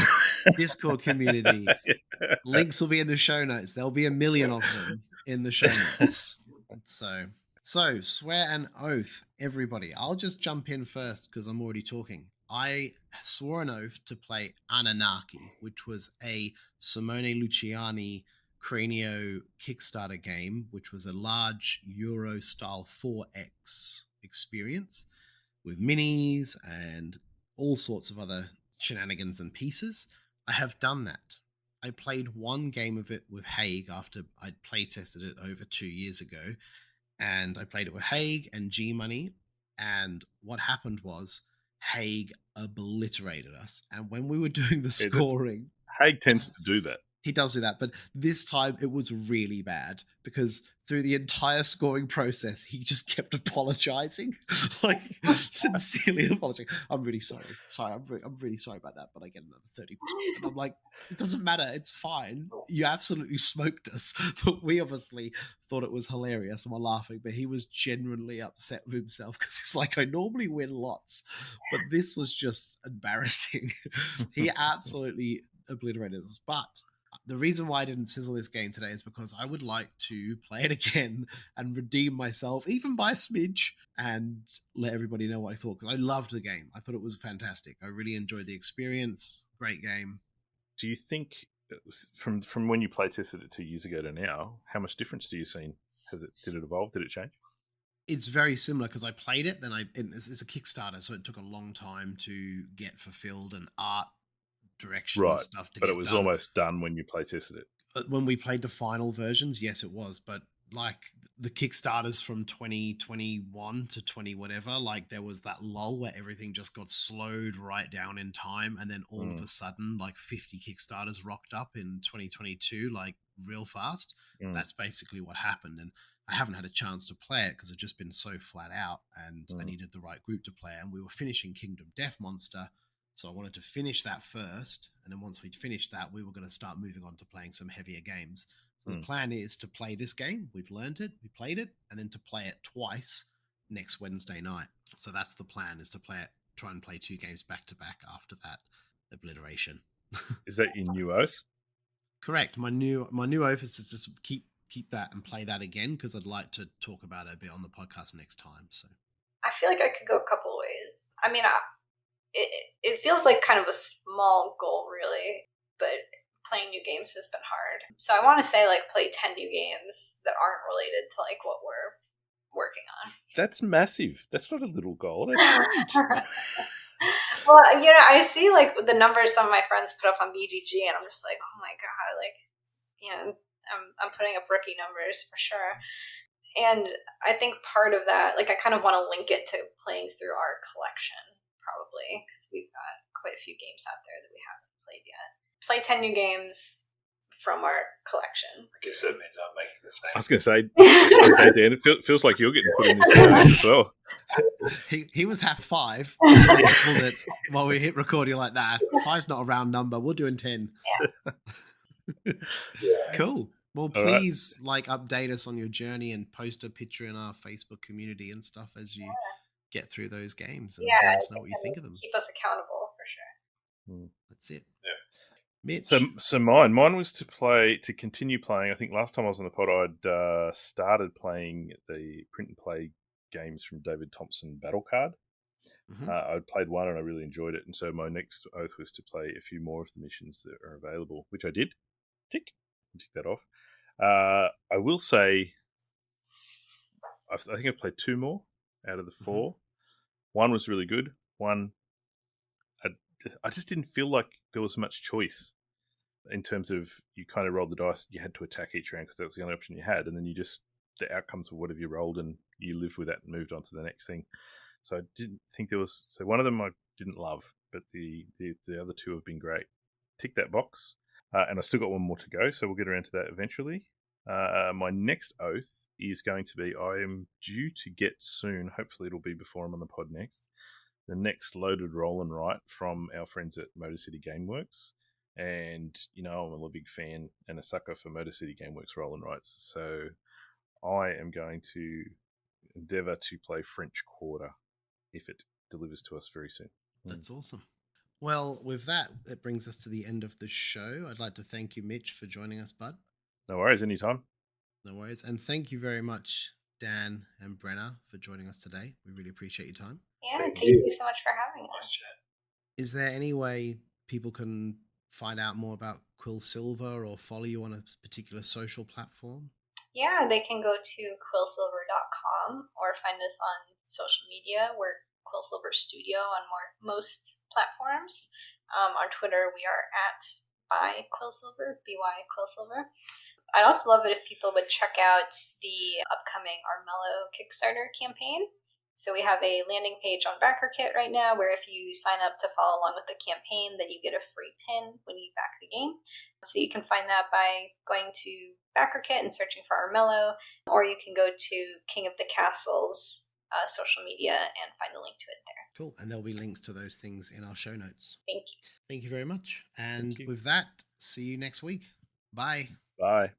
[SPEAKER 1] Discord community. Links will be in the show notes. There'll be a million of them in the show notes. So Swear an Oath, everybody. I'll just jump in first because I'm already talking. I swore an oath to play Anunnaki, which was a Simone Luciani Cranio Kickstarter game, which was a large Euro-style 4X experience with minis and all sorts of other shenanigans and pieces. I have done that. I played one game of it with Haig after I'd playtested it over 2 years ago, and I played it with Haig and G Money, and what happened was Haig obliterated us, and when we were doing the scoring...
[SPEAKER 2] Haig tends to do that.
[SPEAKER 1] He does do that, but this time it was really bad because through the entire scoring process, he just kept apologizing, like sincerely apologizing. I'm really sorry. I'm really sorry about that, but I get another 30 points. And I'm like, it doesn't matter. It's fine. You absolutely smoked us, but we obviously thought it was hilarious and we're laughing, but he was genuinely upset with himself because he's like, I normally win lots, but this was just embarrassing. He absolutely obliterated us, but the reason why I didn't sizzle this game today is because I would like to play it again and redeem myself, even by a smidge, and let everybody know what I thought, because I loved the game. I thought it was fantastic. I really enjoyed the experience. Great game.
[SPEAKER 2] Do you think, from when you playtested it 2 years ago to now, how much difference do you see? Did it evolve? Did it change?
[SPEAKER 1] It's very similar because I played it, then it's a Kickstarter, so it took a long time to get fulfilled, and art direction and stuff to
[SPEAKER 2] but
[SPEAKER 1] get
[SPEAKER 2] it was
[SPEAKER 1] done.
[SPEAKER 2] Almost done when you playtested it.
[SPEAKER 1] When we played the final versions, yes it was, but like the Kickstarters from 2021 to 20 whatever, like there was that lull where everything just got slowed right down in time, and then all of a sudden like 50 Kickstarters rocked up in 2022 like real fast. That's basically what happened, and I haven't had a chance to play it because I've just been so flat out, and I needed the right group to play, and we were finishing Kingdom Death Monster. So I wanted to finish that first, and then once we'd finished that, we were going to start moving on to playing some heavier games. So the plan is to play this game. We've learned it, we played it, and then to play it twice next Wednesday night. So that's the plan, is to try and play 2 games back to back after that obliteration.
[SPEAKER 2] Is that your new oath?
[SPEAKER 1] Correct. My new oath is to just keep that and play that again, because I'd like to talk about it a bit on the podcast next time. So
[SPEAKER 4] I feel like I could go a couple of ways. I mean, it feels like kind of a small goal, really, but playing new games has been hard. So I want to say like play 10 new games that aren't related to like what we're working on.
[SPEAKER 2] That's massive. That's not a little goal. That's huge.
[SPEAKER 4] Well, I see like the numbers some of my friends put up on BGG, and I'm just like, oh my god, like, I'm putting up rookie numbers for sure. And I think part of that, like, I kind of want to link it to playing through our collection, probably, because we've got quite a few games out there that we haven't played yet. Play 10 new games from our collection.
[SPEAKER 3] I guess that means I'm making the same.
[SPEAKER 2] I was going to say, Dan, it feels like you're getting put in this as well.
[SPEAKER 1] He was half 5. While we hit record, you're like, nah, 5's not a round number. We're doing 10.
[SPEAKER 4] Yeah.
[SPEAKER 1] Cool. Well, please update us on your journey and post a picture in our Facebook community and stuff as you get through those games and let us know what you think of them.
[SPEAKER 4] Keep us accountable for sure.
[SPEAKER 1] That's it.
[SPEAKER 3] Yeah.
[SPEAKER 1] Mitch.
[SPEAKER 2] So mine was to continue playing. I think last time I was on the pod, I'd started playing the print and play games from David Thompson Battle Card.
[SPEAKER 1] Mm-hmm.
[SPEAKER 2] I'd played one and I really enjoyed it, and so my next oath was to play a few more of the missions that are available, which I did. Tick that off. I will say, I think I played 2 more out of the 4. Mm-hmm. One was really good. One, I just didn't feel like there was much choice in terms of you kind of rolled the dice. You had to attack each round because that was the only option you had, and then the outcomes of whatever you rolled, and you lived with that and moved on to the next thing. So I didn't think there was. So one of them I didn't love, but the other 2 have been great. Tick that box. And I still got one more to go, so we'll get around to that eventually. My next oath is going to be, I am due to get soon, hopefully it'll be before I'm on the pod next, the next loaded roll and write from our friends at Motor City Gameworks. And, I'm a big fan and a sucker for Motor City Gameworks roll and writes. So I am going to endeavour to play French Quarter if it delivers to us very soon.
[SPEAKER 1] That's awesome. Well, with that, it brings us to the end of the show. I'd like to thank you, Mitch, for joining us, bud.
[SPEAKER 2] No worries, anytime.
[SPEAKER 1] No worries. And thank you very much, Dan and Brenna, for joining us today. We really appreciate your time.
[SPEAKER 4] Yeah, thank you so much for having us.
[SPEAKER 1] Is there any way people can find out more about Quillsilver or follow you on a particular social platform?
[SPEAKER 4] Yeah, they can go to quillsilver.com or find us on social media. We're Quillsilver Studio on most platforms. On Twitter, we are at by Quillsilver, BY Quillsilver. I'd also love it if people would check out the upcoming Armello Kickstarter campaign. So we have a landing page on BackerKit right now where if you sign up to follow along with the campaign, then you get a free pin when you back the game. So you can find that by going to BackerKit and searching for Armello, or you can go to King of the Castle's social media and find a link to it there.
[SPEAKER 1] Cool. And there'll be links to those things in our show notes.
[SPEAKER 4] Thank you.
[SPEAKER 1] Thank you very much. And with that, see you next week. Bye.
[SPEAKER 2] Bye.